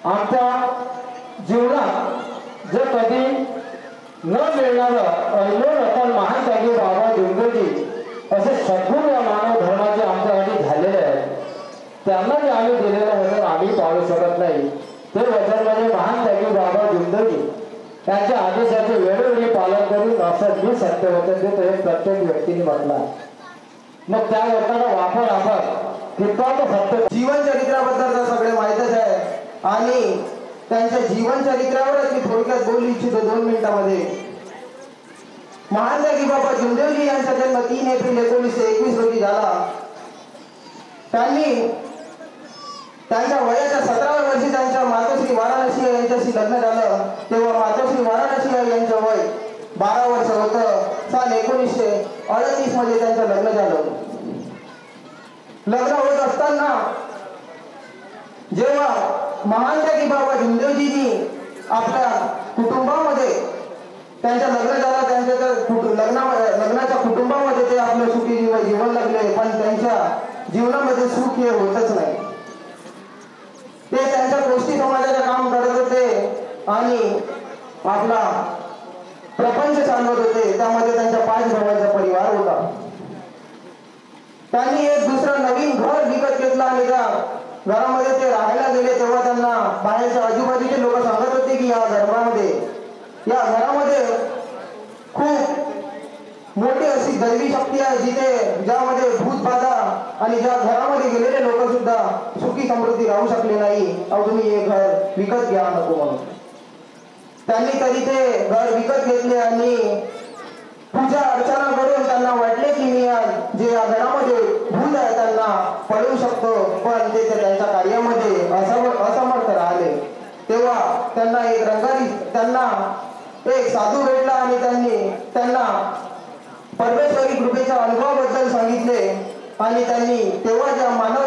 आमच्या जीवनात जर कधी न मिळणारं अनमोल रतन महान त्यागी बाबा जोंधेजी असे सद्गुण या मानव धर्माचे आमच्यासाठी झालेले आहेत. त्यांना जे आम्ही दिलेलं वचन आम्ही पाळू शकत नाही. ते वचन म्हणजे महान त्यागी बाबा जोंधेजी त्यांच्या आदेशाचे वेळोवेळी पालन करून असं मी सत्य वचन देतो हे प्रत्येक व्यक्तीने म्हटलं. मग त्या वचनाचा वापर आपण कितपत सत्य. जीवन चरित्राबद्दल तर सगळे माहीतच आहे आणि त्यांच्या जीवन चरित्रावरच मी थोडक्यात बोलू इच्छितो 2 मिनिटांमध्ये. महान त्यागी बाबा जोंधेजी यांचा जन्म 3 एप्रिल 1921 रोजी झाला. त्यांनी त्यांच्या वयाच्या 17व्या वर्षी त्यांच्या मातोश्री वाराणसी यांच्याशी लग्न झालं. तेव्हा मातोश्री वाराणसी यांचं वय 12 वर्ष होतं. साल 1938 मध्ये त्यांचं लग्न झालं. लग्न होत असताना जेव्हा महान त्यागी बाबा जोंधेजींनी आपल्या कुटुंबामध्ये त्यांचं लग्न झालं, त्यांच्या लग्नाच्या कुटुंबामध्ये ते आपलं सुखी जीवन लागले, पण त्यांच्या जीवनामध्ये सुख हे होतच नाही. ते त्यांच्या गोष्टी समाजाचं काम करत होते आणि आपला प्रपंच चालवत होते. त्यामध्ये त्यांच्या 5 भावांचा परिवार होता. त्यांनी एक दुसरं नवीन घर विकत घेतलं आणि त्या घरामध्ये ते राहायला गेले. तेव्हा त्यांना बाहेरच्या आजूबाजूचे लोक सांगत होते की या घरामध्ये खूप मोठी अशी दैवी शक्ती आहे, ज्यामध्ये भूतबाधा आणि ज्या घरामध्ये गेलेले लोक सुद्धा सुखी समृद्धी राहू शकले नाही. अहो तुम्ही हे घर विकत घ्या नको म्हणून. त्यांनी तरी ते घर विकत घेतले आणि पूजा अर्चना करून त्यांना वाटले की मी जे या घरामध्ये भूत आहे त्यांना पळवू शकतो, पण ते त्यांच्या कार्यामध्ये असमर्थ राहिले. तेव्हा त्यांना एक साधू भेटला आणि त्यांना परमेश्वरी कृपेच्या अनुभवाबद्दल सांगितले आणि त्यांनी तेव्हा ज्या मानव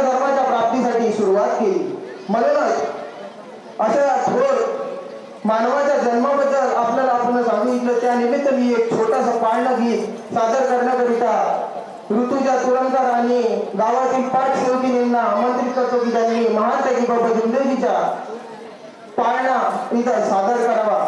धर्माच्या प्राप्तीसाठी सुरुवात केली. म्हणूनच अशा थोर मानवाच्या जन्माबद्दल आपल्याला आपण सांगितलं. त्यानिमित्त मी एक छोटासा पाळणं गीत सादर करण्याकरिता ऋतुजा तुरंकर आणि गावातील 5 सेवकींना आमंत्रित करतो की त्यांनी महान त्यागी बाबा जोंधेजीचा पाळणा इथं सादर करावा.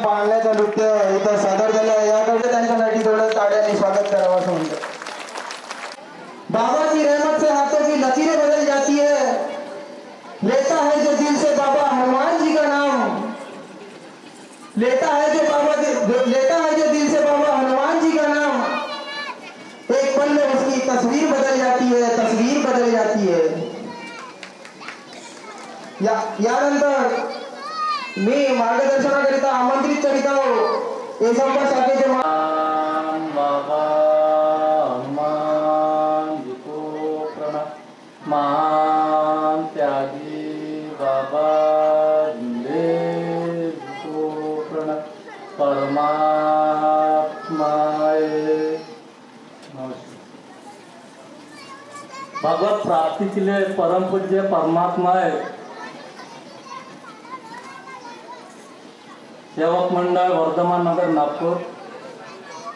पाळण्याचं नृत्य इथं सादर झालं आहे, याकडे त्यांच्यासाठी थोडं टाळ्यांनी स्वागत करावं असं म्हणतं. बाबा की रहमत से हाथों की लकीरें बदल जाती है, लेता है जो दिल से बाबा हनुमान जी का नाम, लेता है जो दिल से बाबा हनुमान जी का नाम, एक पल में उसकी तस्वीर बदल जाती है, तस्वीर बदल जाती है. यानंतर मी मार्गदर्शनाकरिता आमंत्रित करीत आहोत एसंबा शाखेचे बाबा हनुमान जी को प्रणाम. महान त्यागी बाबा झुंडे जी को प्रणाम. परमात्माए भगवत प्राप्ति के लिए परम पूज्य परमात्माए सेवक मंडळ वर्धमान नगर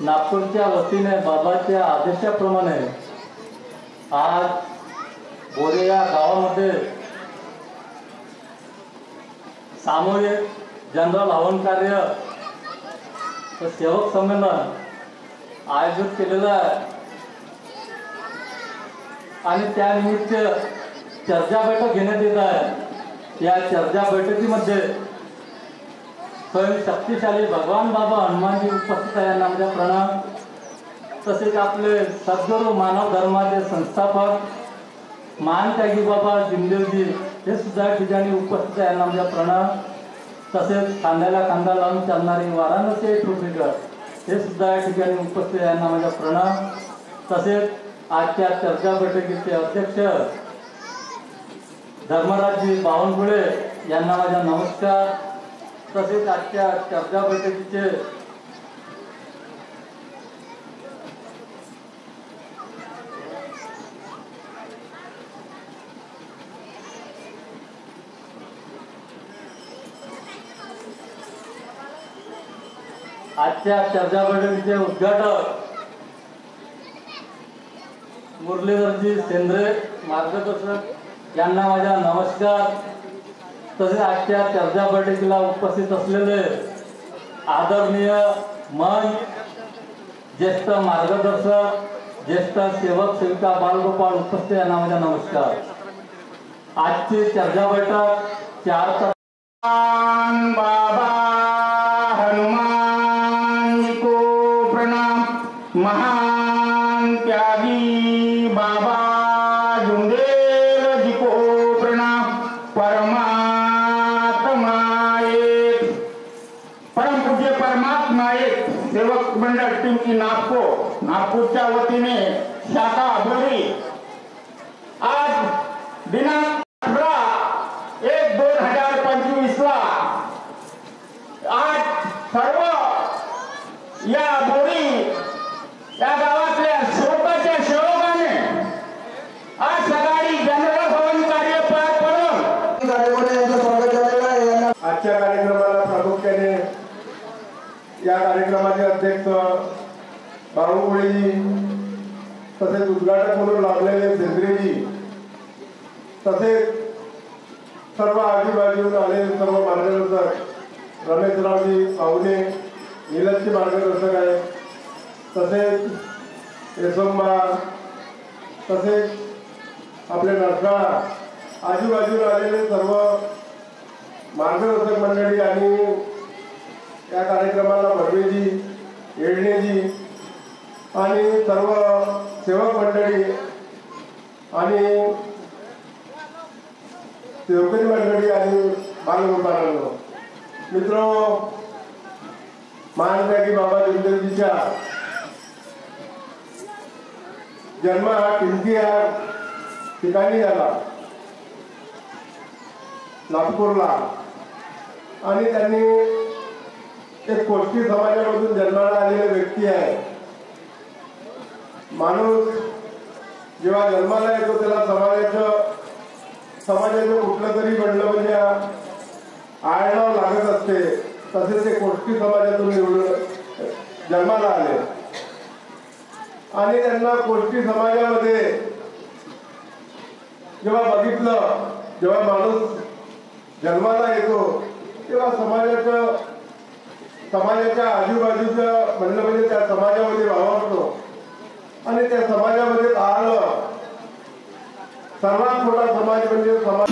नागपूरच्या वतीने बाबाच्या आदेशाप्रमाणे आज बोरे या गावामध्ये सामूहिक जनरल हवन कार्य व सेवक संमेलन आयोजित केलेलं आहे आणि त्यानिमित्त चर्चा बैठक घेण्यात येत आहे. या चर्चा बैठकीमध्ये स्वयं शक्तिशाली भगवान बाबा हनुमानजी उपस्थित आहे, यांना माझा प्रणाम. तसेच आपले सद्गुरू मानव धर्माचे संस्थापक महान त्यागी बाबा जिमदेवजी हे सुद्धा ठिकाणी उपस्थित आहे, यांना माझा प्रणाम. तसेच खांद्याला खांदा लावून चालणारी वाराणसी ठोकेकर हे सुद्धा या ठिकाणी उपस्थित आहे, यांना माझा प्रणाम. तसेच आजच्या चर्चा बैठकीचे अध्यक्ष धर्मराजजी बावनकुळे यांना माझा नमस्कार. तसेच आजच्या चर्चा बैठकीचे उद्घाटक मुरलीधरजी सेंद्रे मार्गदर्शक यांना माझा नमस्कार. तसेच आजच्या चर्चा बैठकीला उपस्थित असलेले आदरणीय मन ज्येष्ठ मार्गदर्शक, ज्येष्ठ सेवक सेविका बालगोपाळ उपस्थित यांना माझा नमस्कार. आजची चर्चा बैठक 4 बाबा हनुमान जी को प्रणाम. महान त्यागी बाबा झुंडेल जी को प्रणाम. परमात्मा एक, परम पूज्य परमात्मा एक सेवक मंडळ टीम की नागपूरच्या वतीने शाखा बोरी आज दिनांक 18/1/2025 ला आज सर्व या बोरी या गावातल्या स्वतःच्या सेवकाने आज सकाळी जनरल हवन कार्य पार पडून आजच्या कार्यक्रमाला प्रामुख्याने या कार्यक्रमाचे अध्यक्ष बावनकुळेजी, तसेच उद्घाटक म्हणून लाभलेले सेंद्रेजी, तसेच सर्व आजूबाजून आलेले सर्व मार्गदर्शक रमेशरावजी पाहुणे नीलजचे मार्गदर्शक आहेत, तसेच यशोंबा, तसेच आपले नरसाळा आजूबाजूला आलेले सर्व मार्गदर्शक मंडळी आणि या कार्यक्रमाला भरवेजी, येळणेजी आणि सर्व सेवक मंडळी आणि सेवकरी मंडळी आणि बालगोपाळांनो, मित्रांनो, महान त्यागी बाबा जिमदेवजीच्या जन्म हा टिंकी या ठिकाणी झाला नागपूरला, आणि त्यांनी एक कोष्टी समाजामधून जन्माला आलेले व्यक्ती आहे. माणूस जेव्हा जन्माला येतो त्याला समाजाचं कुठलं तरी बनलं म्हणजे आळणाव लागत असते. तसेच ते कोष्टी समाजातून निवडून जन्माला आले आणि त्यांना कोष्टी समाजामध्ये जेव्हा बघितलं, जेव्हा माणूस जन्माला येतो तेव्हा समाजाचं समाजाच्या आजूबाजूचं म्हणणं म्हणजे त्या समाजामध्ये वावरतो आणि त्या समाजामध्ये राहिलं. सर्वात मोठा समाज म्हणजे समाज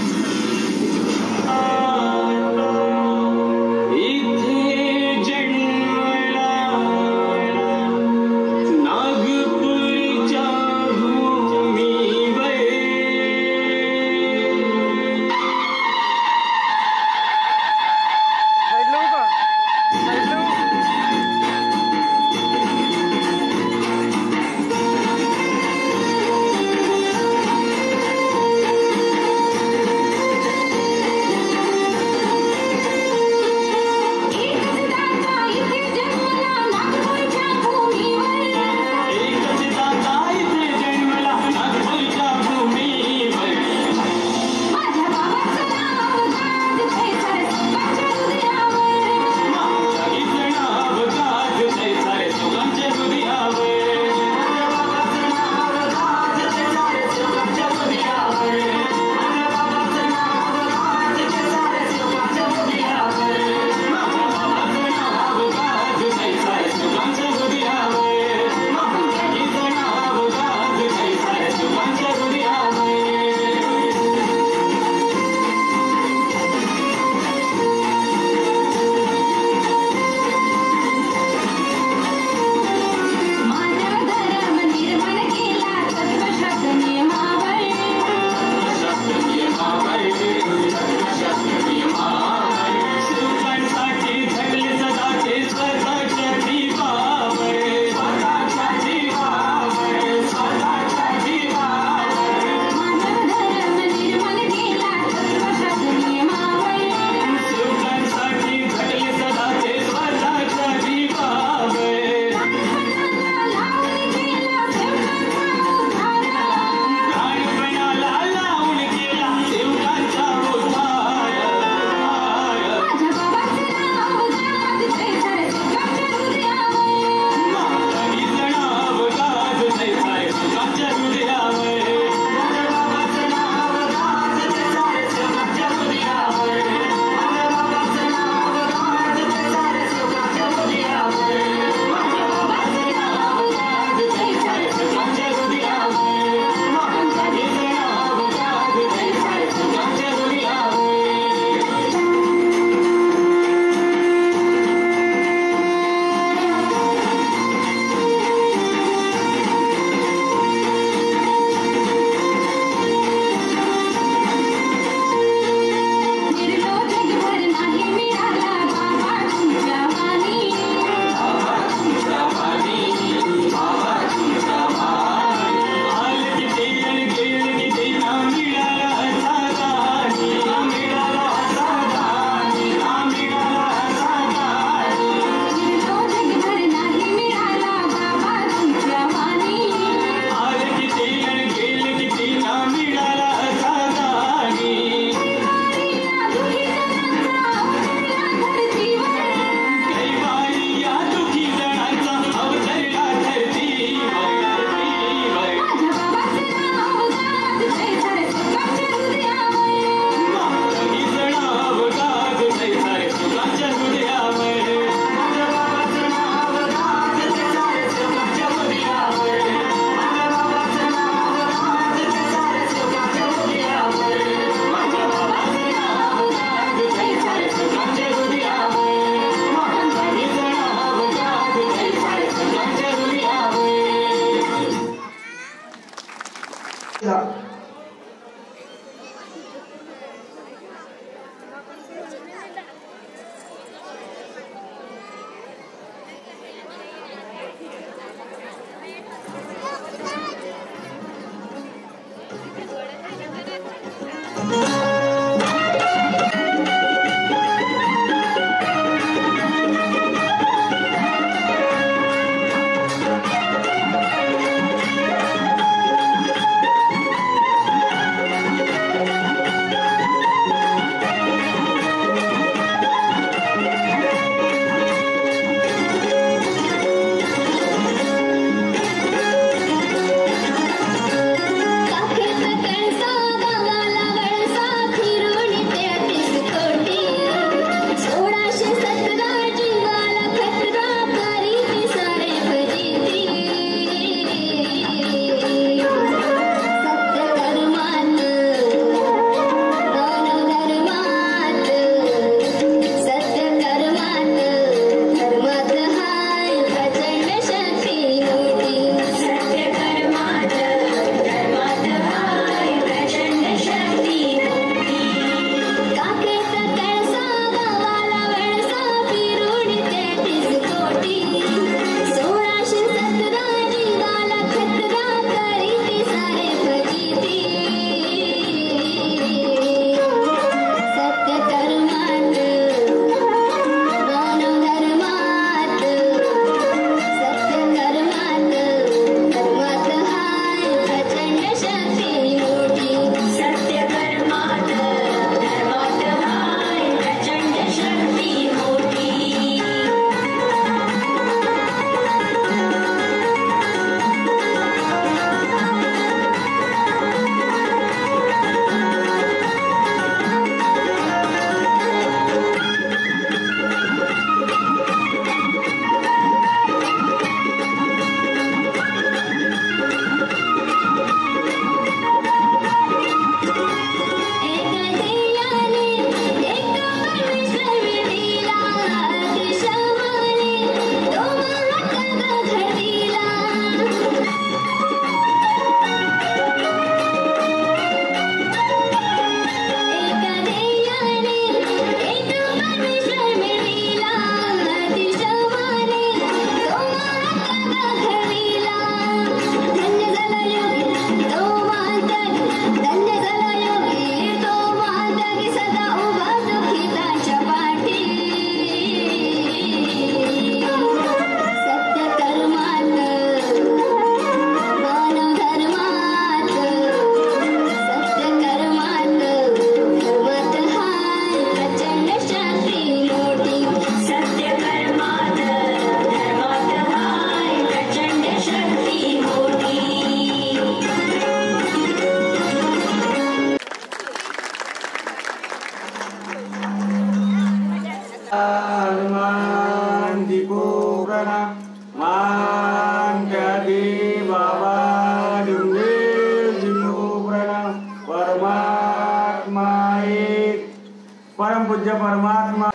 परमात्मा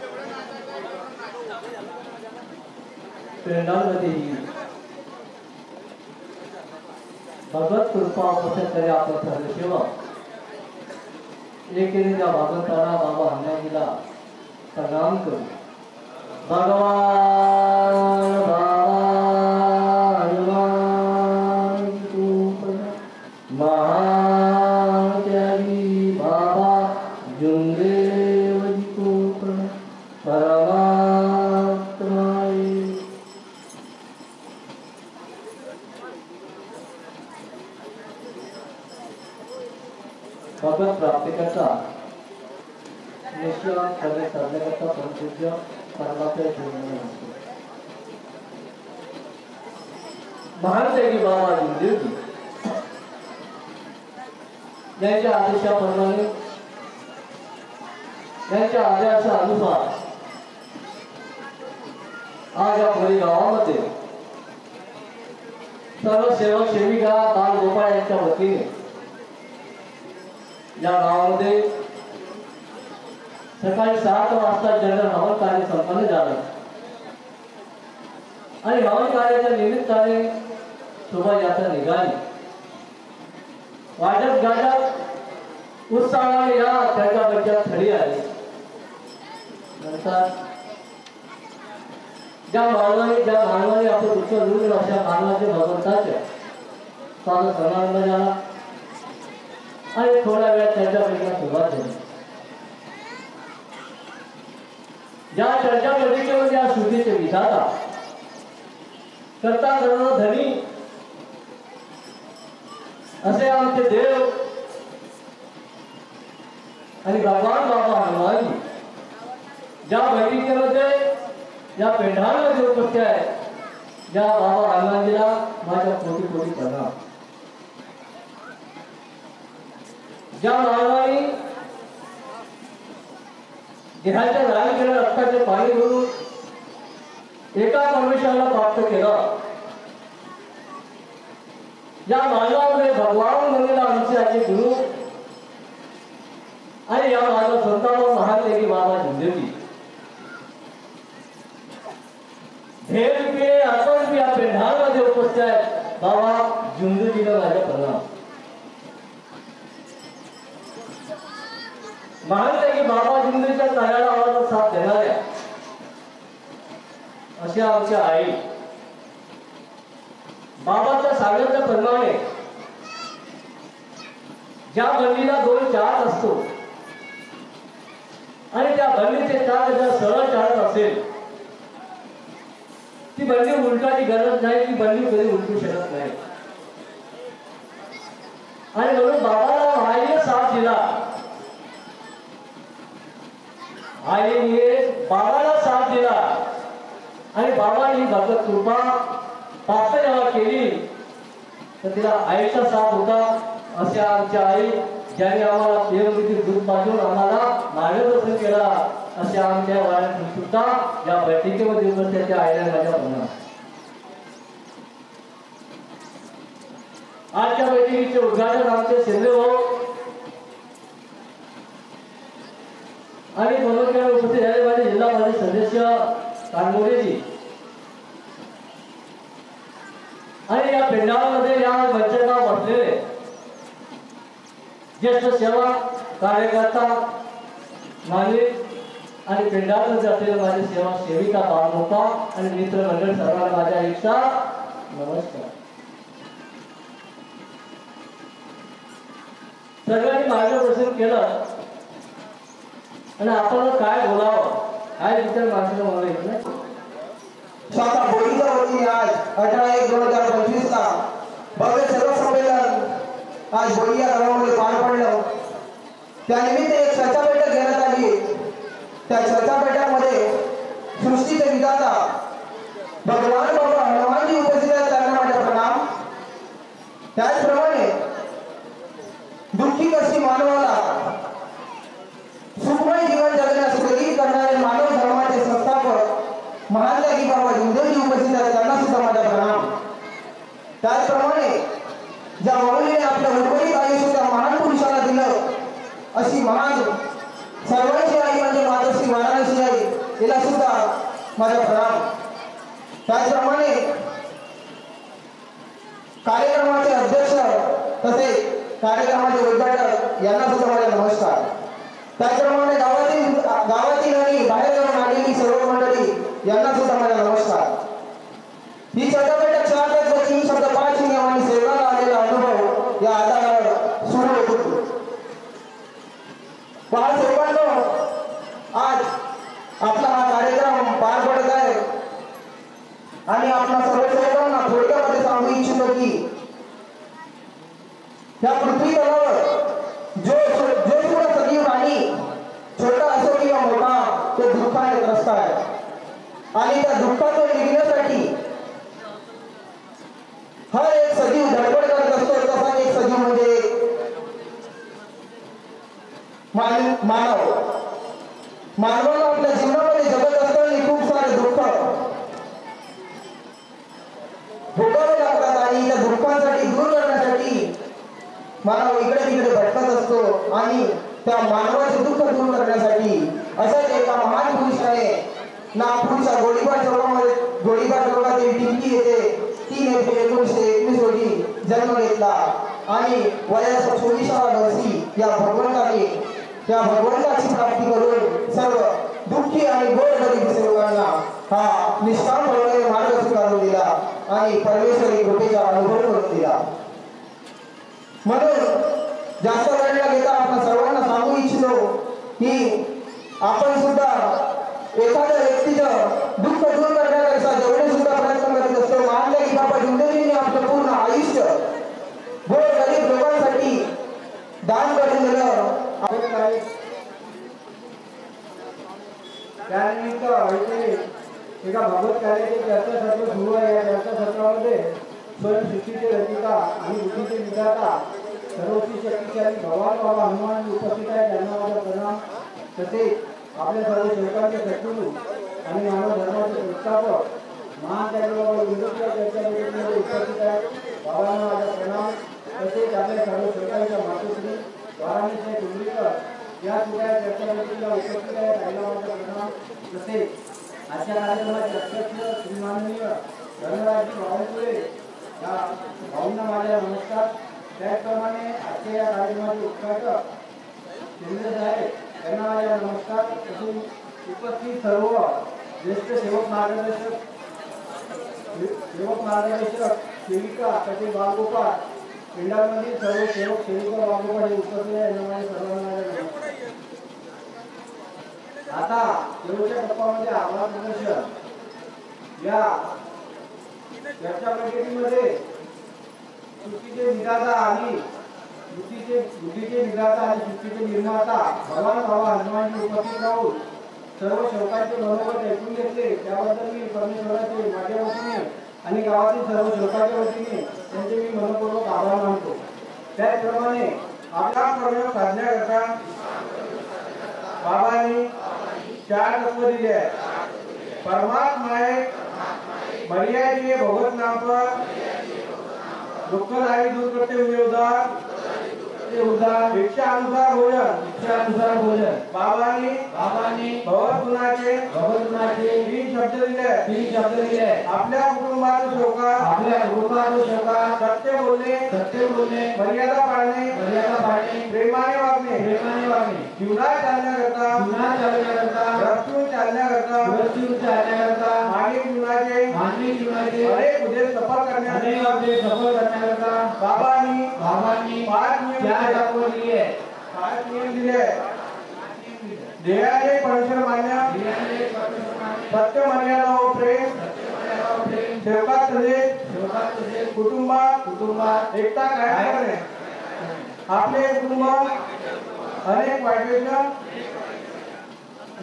पेंडालमध्ये भगवत कृपा उपस्थित आपण ठरले शिव एकेने त्या भगवंताला बाबा हनुमानजीला प्रणाम करू. भगवान बाबा हनुमान को प्रणाम. महात्यागी बाबा जुंदेव जी को प्रणाम. परमात्माए भगवत प्राप्ति करता निश्चय करने साधने करता परमपूज्य परमात्मा जीवन महान त्यागी बाबा जुंदेव जी यांच्या आदेशाप्रमाणे यांच्या आदेशानुसार आज या भोरी गावामध्ये सर्व सेवक सेविका बाल गोपाळ यांच्या वतीने या गावामध्ये सकाळी 7 वाजता जनरल हवन कार्य संपन्न झालं आणि हवन कार्याच्या निमित्ताने शोभायात्रा निघाली. वाजत गाजत उत्साहाने या त्याच्या बच्च्यात खडी आली. नंतर ज्या मानवाने आपलं दुःख दूर अशा मानवाचे भगवंताच्या साधा समारंभ झाला आणि थोड्या वेळात चर्चापैकीला सुरुवात झाली. ज्या चर्चापैकीमध्ये या श्रुतीचे विधाता करता सर्व धनी असे आमचे देव आणि भगवान बाबा हनुमानजी ज्या बैठकीमध्ये या पेंढामध्ये उपस्थित आहे ज्या बाबा हनुमानजीला माझ्या कोटी कोटी प्रणाम. ज्या मानवाने देहाच्या दान केलं रक्ताचे पाणी भरून एका परमेश्वराला प्राप्त केलं ज्या मानवामध्ये भगवान म्हणलेला आमचे आजी गुरु आणि या माझा संतांवर महान लेखी बाबा जुंदेवजी ढेर रुपये आपण या पेंढामध्ये उपस्थित आहेत. बाबा जुंदेवजीला माझ्या प्रणाम. महान लेखी बाबा जुंदेवजीच्या कार्याला आम्हाला साथ देणाऱ्या अशा आमच्या आई बाबाच्या सांगितल्याप्रमाणे ज्या बंडीला 2 चाक असतो आणि त्या बंडीचे चाक जर सरळ चालत असेल ती बंडी उलटाची गरज नाही. ती बंडी कधी उलटू शकत नाही आणि म्हणून बाबाला आईने साथ दिला. आईने बाबाला साथ दिला आणि बाबांनी भगवत कृपा प्राप्त जेव्हा केली तर तिला आईचा साथ होता. अशा आमच्या आई ज्याने आम्हाला देवगीती दूध पाजून आम्हाला मार्गदर्शन केला अशा आमच्या वाड्यातून सुद्धा या बैठकीमध्ये उपस्थित आईला माझ्या प्रणाम. आजच्या बैठकीचे उद्घाटन आमचे शिंदे भाऊ आणि मनोकेला उपस्थित झाले माझे जिल्हा परिषद सदस्य कानमोरेजी आणि या पेंडामध्ये या मंचाला बसलेले ज्येष्ठ सेवा कार्यकर्ता मालिक आणि पेंडामध्ये असलेले माझे सेवा सेविका बाळमुखा आणि मित्रमंडळ सर्वांना माझ्या इच्छा नमस्कार. सगळ्यांनी मार्गदर्शन केलं आणि आपण काय बोलावं काय विचार माणसाला मला येत नाही. शाखा बोरीच्या वतीने आज 18/1/2025 ला भव्य सर्व संमेलन आज बोरी या गावामध्ये पार पडलं. त्यानिमित्त एक चर्चा बैठक घेण्यात आली. त्या चर्चा बैठकीमध्ये सृष्टीचे विधाता भगवान बाबा हनुमानजी उपस्थित आहेत. त्यांना माझे प्रणाम. त्याचप्रमाणे दुःखी कष्टी मानवाला सुखमय जीवन जगण्यास प्रेरित करणारे मानव धर्माचे संस्थापक महान त्यागी बाबा जुंदेवजी उपस्थित आहेत. त्यांना सुद्धा माझा प्रणाम. त्याचप्रमाणे ज्या माऊलीने आपल्या उर्वरित आयुष्य त्या महान पुरुषाला दिलं अशी महान सर्वांची आई म्हणजे मातोश्री वाराणसी आई, तिला सुद्धा माझा प्रणाम. त्याचप्रमाणे कार्यक्रमाचे अध्यक्ष तसेच कार्यक्रमाचे उद्घाटक यांना सुद्धा माझा नमस्कार. त्याचप्रमाणे गावातील आणि बाहेर जाऊन आलेली सर्व मंडळी यांना सुद्धा माझा नमस्कार. ही चर्चा बैठक 4 तास 3 शब्द 5 नियम आणि सेवनाला आलेला अनुभव या आधारावर सुरू होतो. पहा सेवकांनो, आज आपला हा कार्यक्रम पार पडत आहे आणि आपल्या सर्व सेवकांना थोडक्यामध्ये सांगू इच्छितो की या पृथ्वी तलावर जो सुद्धा सजीव प्राणी छोटा असो किंवा मोठा तो दुःखाने त्रस्त आहे आणि त्या दुःखातून निघण्यासाठी हर एक सजीव धडपड करत असतो. तसा एक सजीव म्हणजे मानव. मानवाला आपल्या जीवनामध्ये जगत असताना खूप सारे दुःख भोगावे लागतात आणि त्या दुःखांसाठी दूर करण्यासाठी मानव इकडे तिकडे भटकत असतो आणि त्या मानवाचे दुःख दूर करण्यासाठी असाच एका महान पुरुषाने नागपूरच्या गोळीबार चौकातील टिंकी येथे 3 एप्रिल 1921 रोजी जन्म घेतला आणि वयाच्या 24व्या वर्षी या भगवंताची प्राप्ती करून सर्व दुःखी आणि गोरगरीब सेवकांना हा निष्कामपणे मार्ग स्वीकारून दिला आणि परमेश्वरी कृपेचा अनुभव करून दिला. म्हणून जास्त वेळ न घेता आपण सर्वांना सांगू इच्छितो की आपण सुद्धा एखाद्या व्यक्तीचं दुःख दूर करण्याकरिता जेवढे सुद्धा प्रयत्न करत असतो. मानले की बाबा जिंदगीने आपलं पूर्ण आयुष्य गोरगरीब लोकांसाठी दान करून दिलं. त्यानिमित्त इथे एका भागवत कार्याचे चर्चासत्र सुरू आहे. या चर्चासत्रामध्ये स्वयंसृष्टीचे रचिता आणि बुद्धीचे विधाता सर्वोच्च शक्तिशाली भगवान बाबा हनुमान उपस्थित आहेत. त्यांना माझा प्रणाम. तसेच आपल्या सर्व सेवकांचे शत्रू आणि मानव धर्माचे संस्थापक महान बाबा विंदूच्या चर्चा बैठकीमध्ये उपस्थित आहेत. बाबांना माझा प्रणाम. तसेच आपल्या सर्व सेवकांच्या मातोश्री वाराणसी कुंडलीकर या सुद्धा चर्चा बैठकीला उपस्थित आहेत. त्यांना माझा प्रणाम. तसेच आजच्या कार्यक्रमाचे अध्यक्ष श्रीमाननीय धनराजी बावनकुळे या भाऊंना माझा नमस्कार. त्याचप्रमाणे आजच्या या कार्यक्रमाचे उद्घाटक शिंदे साहेब यांना माझा नमस्कार. तसेच उपस्थित सर्व ज्येष्ठ सेवक मार्गदर्शक सेविका तसेच बालगोपाळ पिंडांमधील सर्व सेवक सेविका बालगोपाळ हे उपस्थित आहेत. यांना माझ्या सर्वांना माझा नमस्कार. आता शेवटच्या टप्प्यामध्ये आभार प्रदर्शन या चर्चा बैठकीमध्ये सृष्टीचे विधाता आणि बुद्धीचे विधाता आणि सृष्टीचे निर्माता भगवान बाबा हनुमानजी उपस्थित राहून सर्व सेवकांचे मनोगत ऐकून घेतले. त्याबद्दल मी परमेश्वराचे माझ्या वतीने आणि गावातील सर्व सेवकांच्या वतीने त्यांचे मी मनपूर्वक आभार मानतो. त्याचप्रमाणे आपला प्रयोग साधण्याकरता बाबांनी 4 तत्व दिले आहेत. परमात्माए मर्यादिए भगवत नाम पर दुःखदायी दूर करते हुए उदार इच्छानुसार भोजन बाबांनी भगवत गुणाचे 3 शब्द दिले. आपल्या कुटुंबातील शोका सत्य बोलणे मर्यादा पाळणे प्रेमाने वागणे जीवनात चालण्याकरता रस्त्यावर चालण्याकरता मानवी जीवनाचे अनेक उद्देश सफल करण्याकरता बाबांनी 5 नियम दिले. ध्येयाने परमेश्वर मान्य सत्य मर्यादा व प्रेम सेवकात तसेच कुटुंबात एकता कायम करणे. आपले कुटुंब अनेक वाईट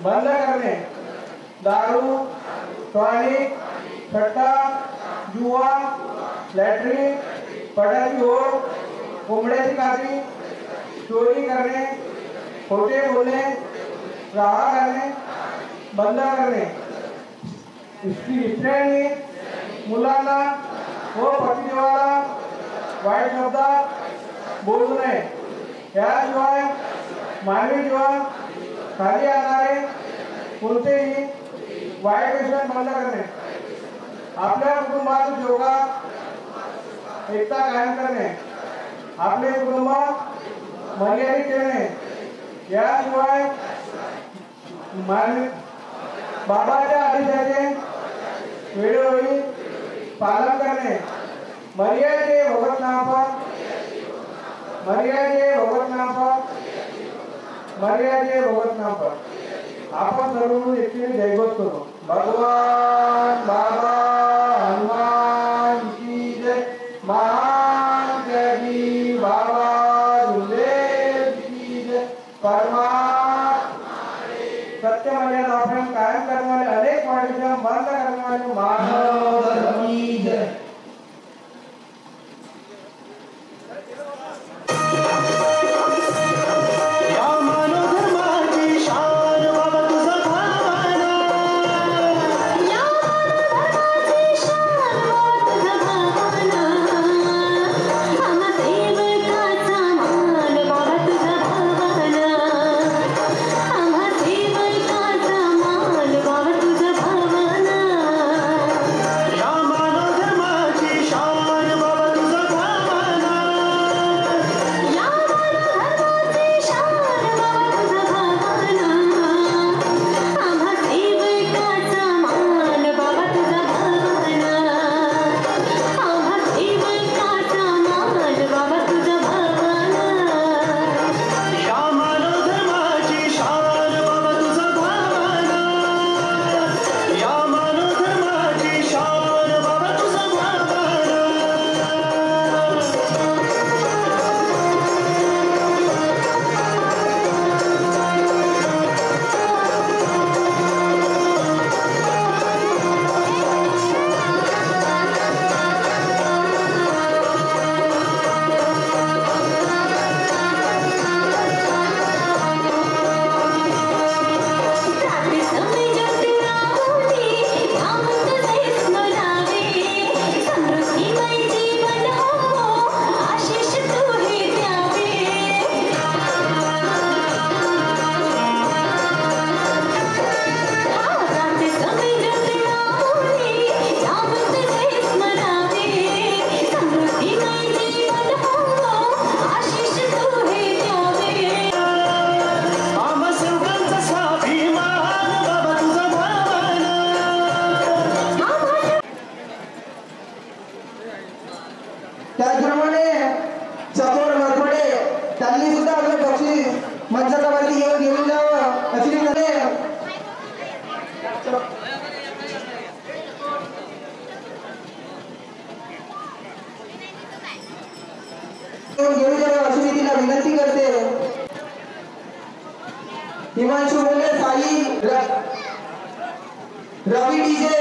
बंद करणे. दारू टॉनिक सट्टा जुवा लॅटरी पडारी ओढ कोंबड्याची काठी चोरी करणे खोटे बोलणे राहा करणे बंद करणे. स्त्रियांनी मुलांना व पतिदेवाला वाईट शब्दात बोलू नये. याशिवाय मानवी जीवन खाली आणणारे कोणतेही वाईट व्यसन बंद करणे, आपल्या कुटुंबात योगा एकता कायम करणे, आपले कुटुंब मर्यादित ठेवणे, याशिवाय बाबाच्या आदेशाचे वेळोवेळी पालन करणे, मर्यादेचे भगत नामपण, मर्यादेचे भगत नामपण, मर्यादेचे भगत नामपण. आपण सर्व एकटीने जयघोष करू. भगवान बाबा हनुमान की जय. महान त्यागी बाबा गुरुदेव की जय. सत्य मर्यादा आपण कायम करणारे, अनेक वाढीच्या बंद करणारे मानव धर्म की जय. त्याचप्रमाणे चकोर वरपडे त्यांनी सुद्धा आपलं बक्षीस मंचावरती येऊन घेऊन जावं अशी घेऊन जावं अशी मी तिला विनंती करते. हिमांशु बोले साई रवी डीजे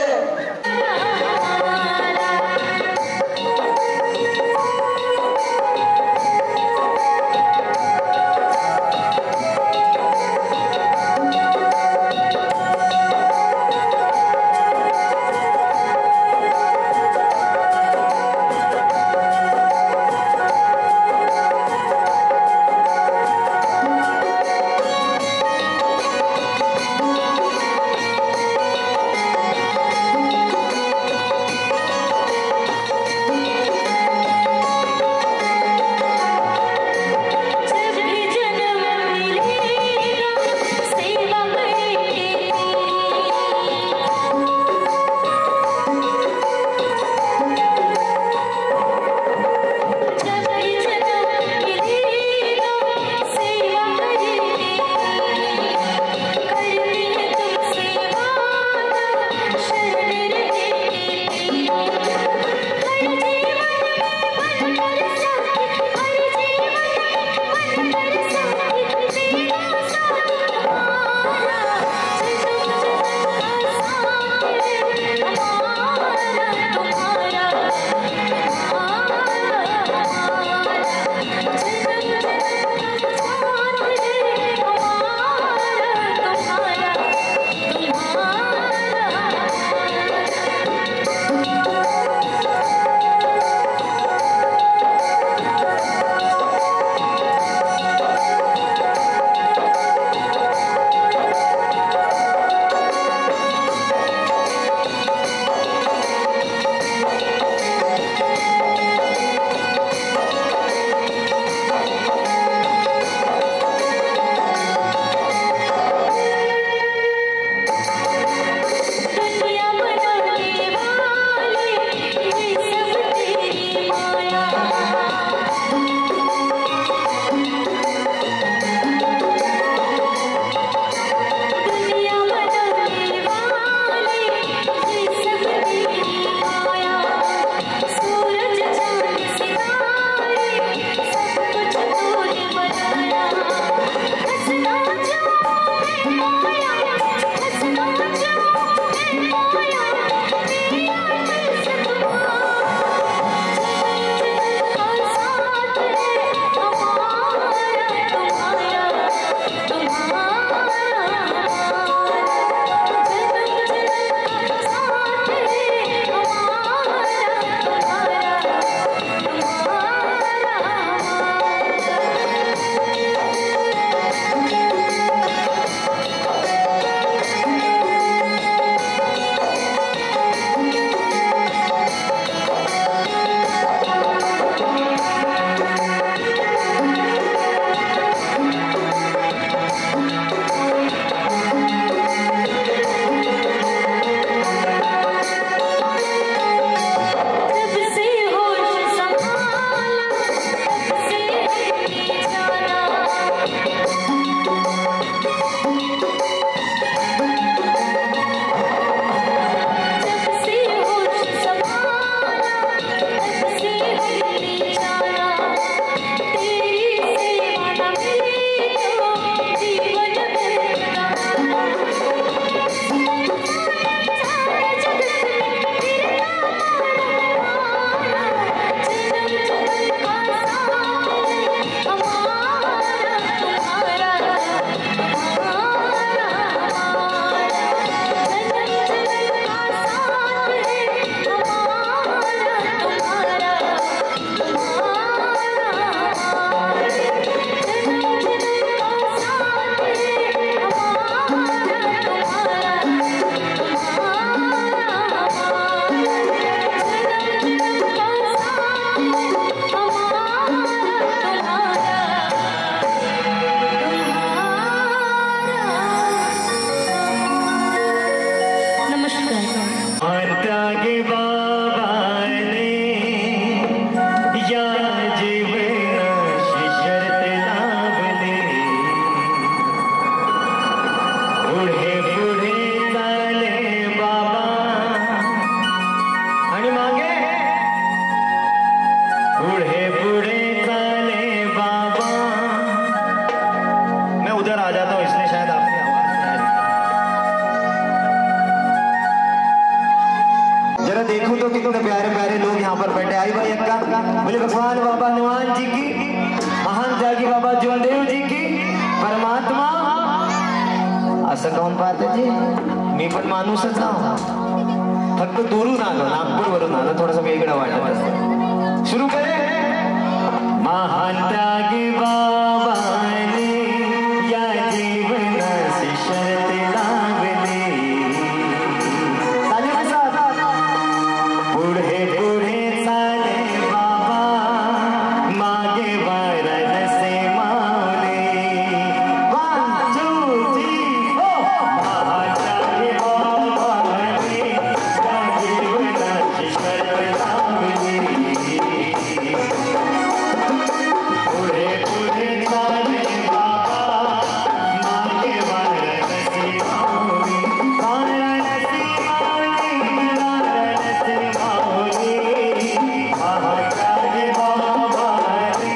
बोले भगवान बाबा हनुमान जी की, महान त्यागी बाबा जुमदेव जी की, परमात्मा असं काऊन पाहते जी? मी पण माणूसच ना, फक्त दुरून आलो, नागपूरवरून आलो, थोडंसं वेगळं वाटत असतं. सुरू करे. महान त्यागी बाबाने या जीवनाची शर्त लावली, पुढे पुढे चाले बाबा, मागे वाराणसी माऊली. 1 2 3 महान त्यागी बाबाने या जीवनाची शर्त लावली, पुढे पुढे चाले बाबा, मागे वाराणसी माऊली. वाराणसी माऊली, वाराणसी माऊली, महान त्यागी बाबाने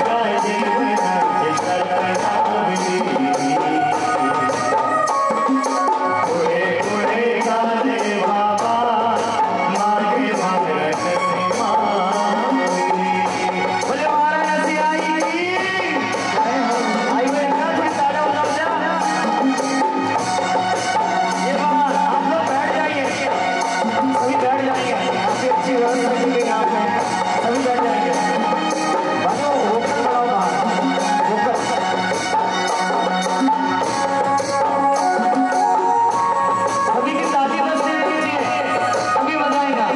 या जीवनाची शर्त लावली, पुढे पुढे चाले बाबा, मागे वाराणसी माऊली. बोले वाराणसी आई की, आई को इतना थोड़ी तालियां बजाओ जा. ये बाबा आप लोग बैठ जाइए, सभी बैठ जाइए, काफी अच्छी व्यवस्था की गई यहाँ पे, सभी बैठ जाइए. बनो वोकल बनाओ बाहर, वोकल. सभी की ताली बस दे दीजिए, अभी बजाएगा.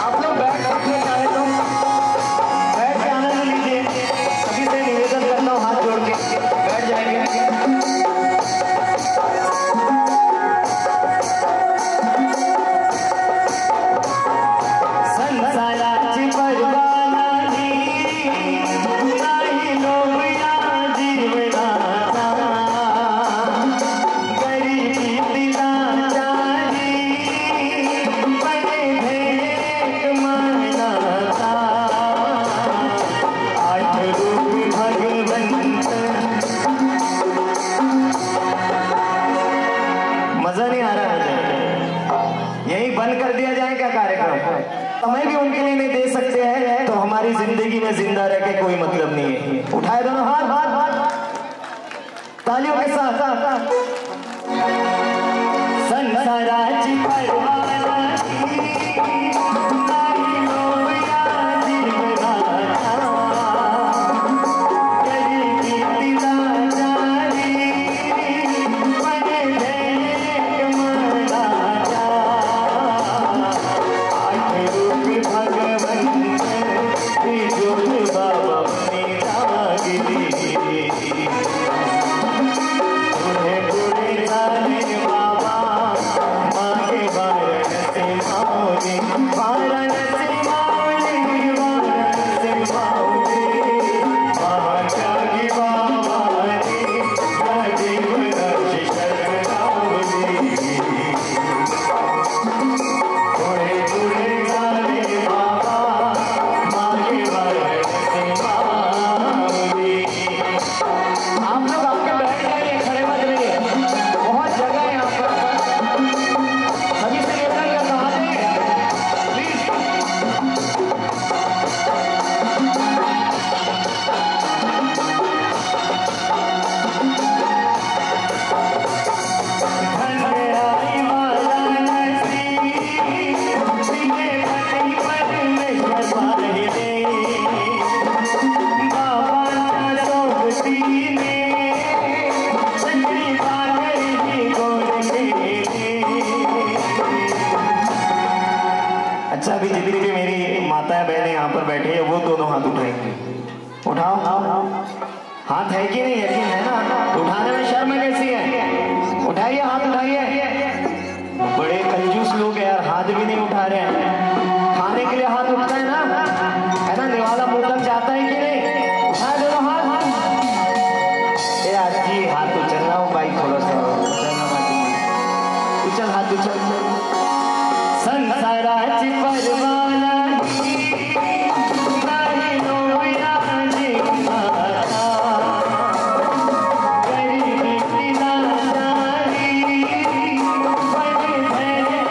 आप लोग बैठ सकते हैं, चाहे तो बैठ के आनंद लीजिए. सभी से निवेदन करता हूँ हाथ जोड़ के बैठ जाएंगे. संसाराची पर्वा नाही, नाही लोभिया जीवनाचा, गरिबी दिलाचारी, बने भेट मानाचा. आठ रूप भगवंत. मजा नहीं आ रहा है? यही बंद कर दिया जाए क्या कार्यक्रम? समय भी उनके लिए नहीं दे सकते हैं तो हमारी जिंदगी में जिंदा रह के कोई मतलब नहीं है. उठाए दोनों हाथ, हाथ हाथ तालियों के साथ. संसाराची पर्वा नाही, नाही लोभिया जीवनाचा, गरिबी दिलाचारी, बने भेट मानाचा. आठ रूप भगवंत, त्रिजोत बाबा म्हणे लागली, पुढे पुढे चाले बाबा, मागे वाराणसी माऊली. वाराणसी माऊली, वाराणसी माऊली, महान त्यागी बाबाने या जीवनाची शर्त लावली, पुढे पुढे चाले बाबा, मागे वाराणसी माऊली. आप लोग आपके बैठ जाइए, खड़े मत रहिए, बहुत जगह है यहाँ पर. सभी से निवेदन करता हूँ, आ जाइए प्लीज. धन्यवाद वाराणसी, सीधे पति परमेश्वर पाहिले, बाबांच्या सोबतीने सगळी पागळी गोड केली. अच्छा, अभी जितनी भी मेरी माताएं बहनें यहाँ पर बैठी है वो दोनों हाथ उठाएंगे. उठाओ. हाथ है कि नहीं? यकीन है ना? उठाने में शर्म कैसी है? उठाइए हाथ, उठाइए. बड़े कंजूस लोग हैं यार, हाथ भी नहीं उठा रहे हैं. खाने के लिए हाथ उठता है ना, निवाला मुंह तक जाता है कि नहीं? उठा दोनों हाथ. ए आजी हाथ उचलना हो भाई, थोड़ा सा उचलना बाकी. उचल हाथ, उचल. संसाराची पर्वा नाही, नाही लोभिया जीवनाचा, गरिबी दिलाचारी, बने भेट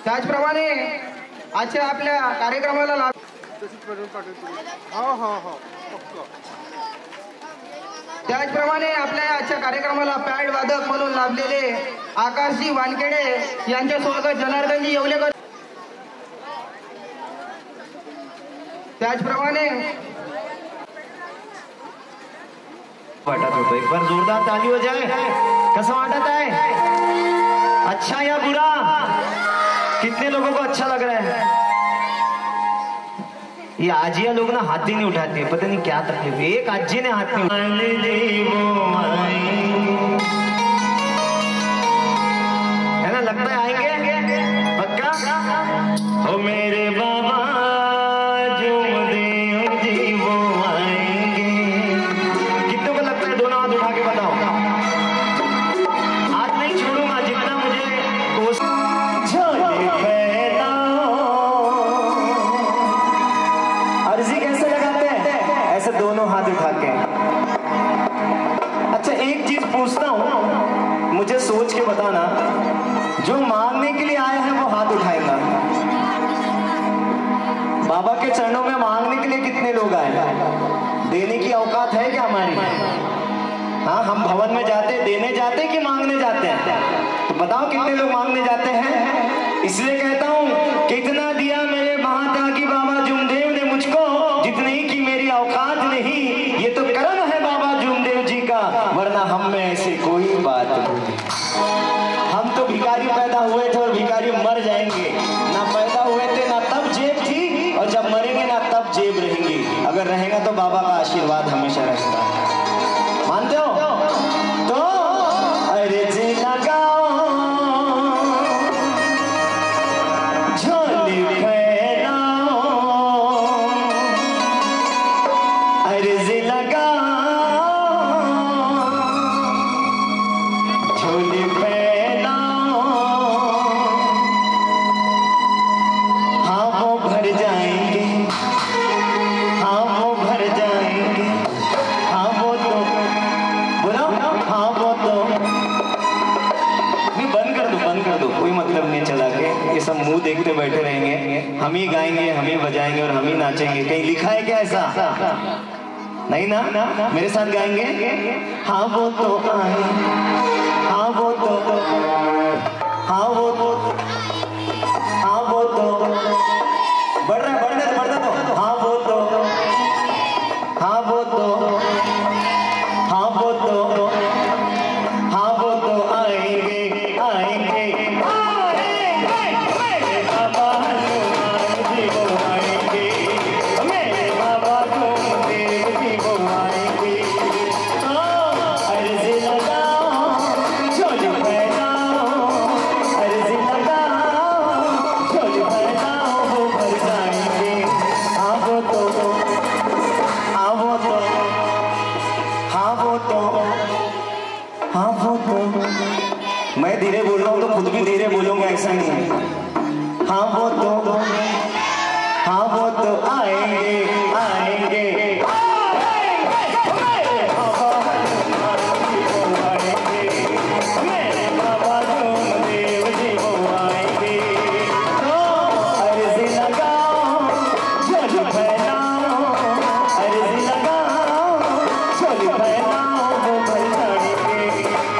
त्याचप्रमाणे आजच्या आपल्या कार्यक्रमाला त्याचप्रमाणे आपल्या आजच्या कार्यक्रमाला पॅड वादक म्हणून लाभलेले आकाशजी वानखेडे यांचे स्वागत जनार्दनजी येवलेकर. त्याचप्रमाणे वाटत होतो, एक बार जोरदार ताली हो जाए. कैसा वाटत है? अच्छा या बुरा? कितने लोगों को अच्छा लग रहा है? ये आजिया लोग ना हाथ ही नहीं उठाते, पता नहीं क्या तकलीफ है. एक आजी ने हाथ नहीं है ना, लगता है आएंगे पक्का. ओ मेरे बाबा मुझे सोच के बताना, जो मांगने के लिए आए हैं वो हाथ उठाएगा. बाबा के चरणों में मांगने के लिए कितने लोग आए? देने की औकात है क्या हमारी? हाँ, हम भवन में जाते देने जाते कि मांगने जाते हैं? तो बताओ कितने लोग मांगने जाते हैं? इसलिए कहता हूँ, कितना दिया मेरे महात्यागी बाबा जुमदेव ने मुझको, जितनी की मेरी औकात नहीं. ये तो कर्म है बाबा जुमदेव जी का, वरना हम में ऐसी कोई बात नहीं. हम तो भिखारी पैदा हुए थे और भिखारी मर जाएंगे. ना पैदा हुए थे ना तब जेब थी, और जब मरेंगे ना तब जेब रहेंगी. अगर रहेगा तो बाबा का आशीर्वाद हमेशा रहेगा. मानते हो? तो अरे जी लगाओ झोली फैलाओ, अरे जी लगाओ झोली फैलाओ. हाँ वो भर जाएंगे, हाँ वो भर जाएंगे. हाँ वो तो बोलो, हाँ वो तो नहीं. बंद कर दो, कोई मतलब नहीं. चला के ये सब मुंह देखते बैठे रहेंगे. हम ही गाएंगे, हम ही बजाएंगे और हम ही नाचेंगे. कहीं लिखा है क्या ऐसा? नहीं ना. मेरे साथ गाएंगे. हाँ वो तो आए, हाँ वो तो, हाँ वो तो, हाँ वो तो बढ़ रहा तो हाँ वो तो, हाँ वो तो, हाँ वो तो, हाँ वो तो आएंगे आएंगे मेरे बाबा हनुमान जी वो आएंगे, मेरे बाबा जुमदेव जी वो आएंगे. अर्जी लगाओ झोली फैलाओ, अर्जी लगाओ झोली फैलाओ, वो भर जाएंगे. हाँ वो तो, हाँ वो तो, हाँ वो तो, हाँ वो तो. मैं धीरे बोल रहा हूँ तो खुद भी धीरे बोलूंगा, ऐसा नहीं है. हाँ वो तो, हाँ वो तो आएंगे आएंगे. मेरे बाबा हनुमान जी वो आएंगे, मेरे बाबा जुमदेव जी वो आएंगे. तो अर्जी लगाओ झोली फैलाओ, अर्जी लगाओ झोली फैलाओ, वो भर जाएंगे.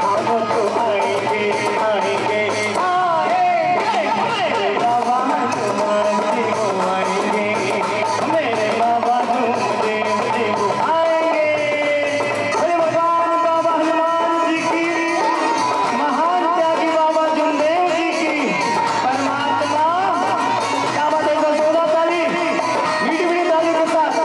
हाँ वो तो आएंगे आएंगे आएंगे. मेरे बाबा हनुमान जी वो आएंगे, मेरे बाबा जुमदेव जी वो आएंगे. अरे भगवान बाबा हनुमान जी की, महान त्यागी बाबा जुमदेव जी की, परमात्मा. क्या बात है? जोरदार ताली, मीठी मीठी ताली के साथ.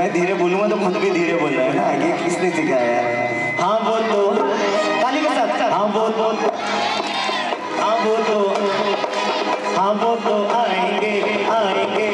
मैं धीरे बोलूंगा तो खुद भी धीरे बोल रहा है ना, ये किसने सिखाया है? हाँ बोल दो ताली के साथ, हाँ बोल बोल, हाँ बोल दो, हाँ बोल दो, आएंगे आएंगे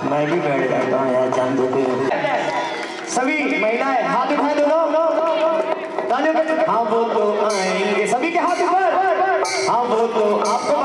मैं भी बैठ जाता हूँ यार, जान देते हैं सभी महिलाएं, हाथ उठाए दोनों, हाँ वो तो आएंगे, सभी के हाथ ऊपर, हाँ वो तो आपको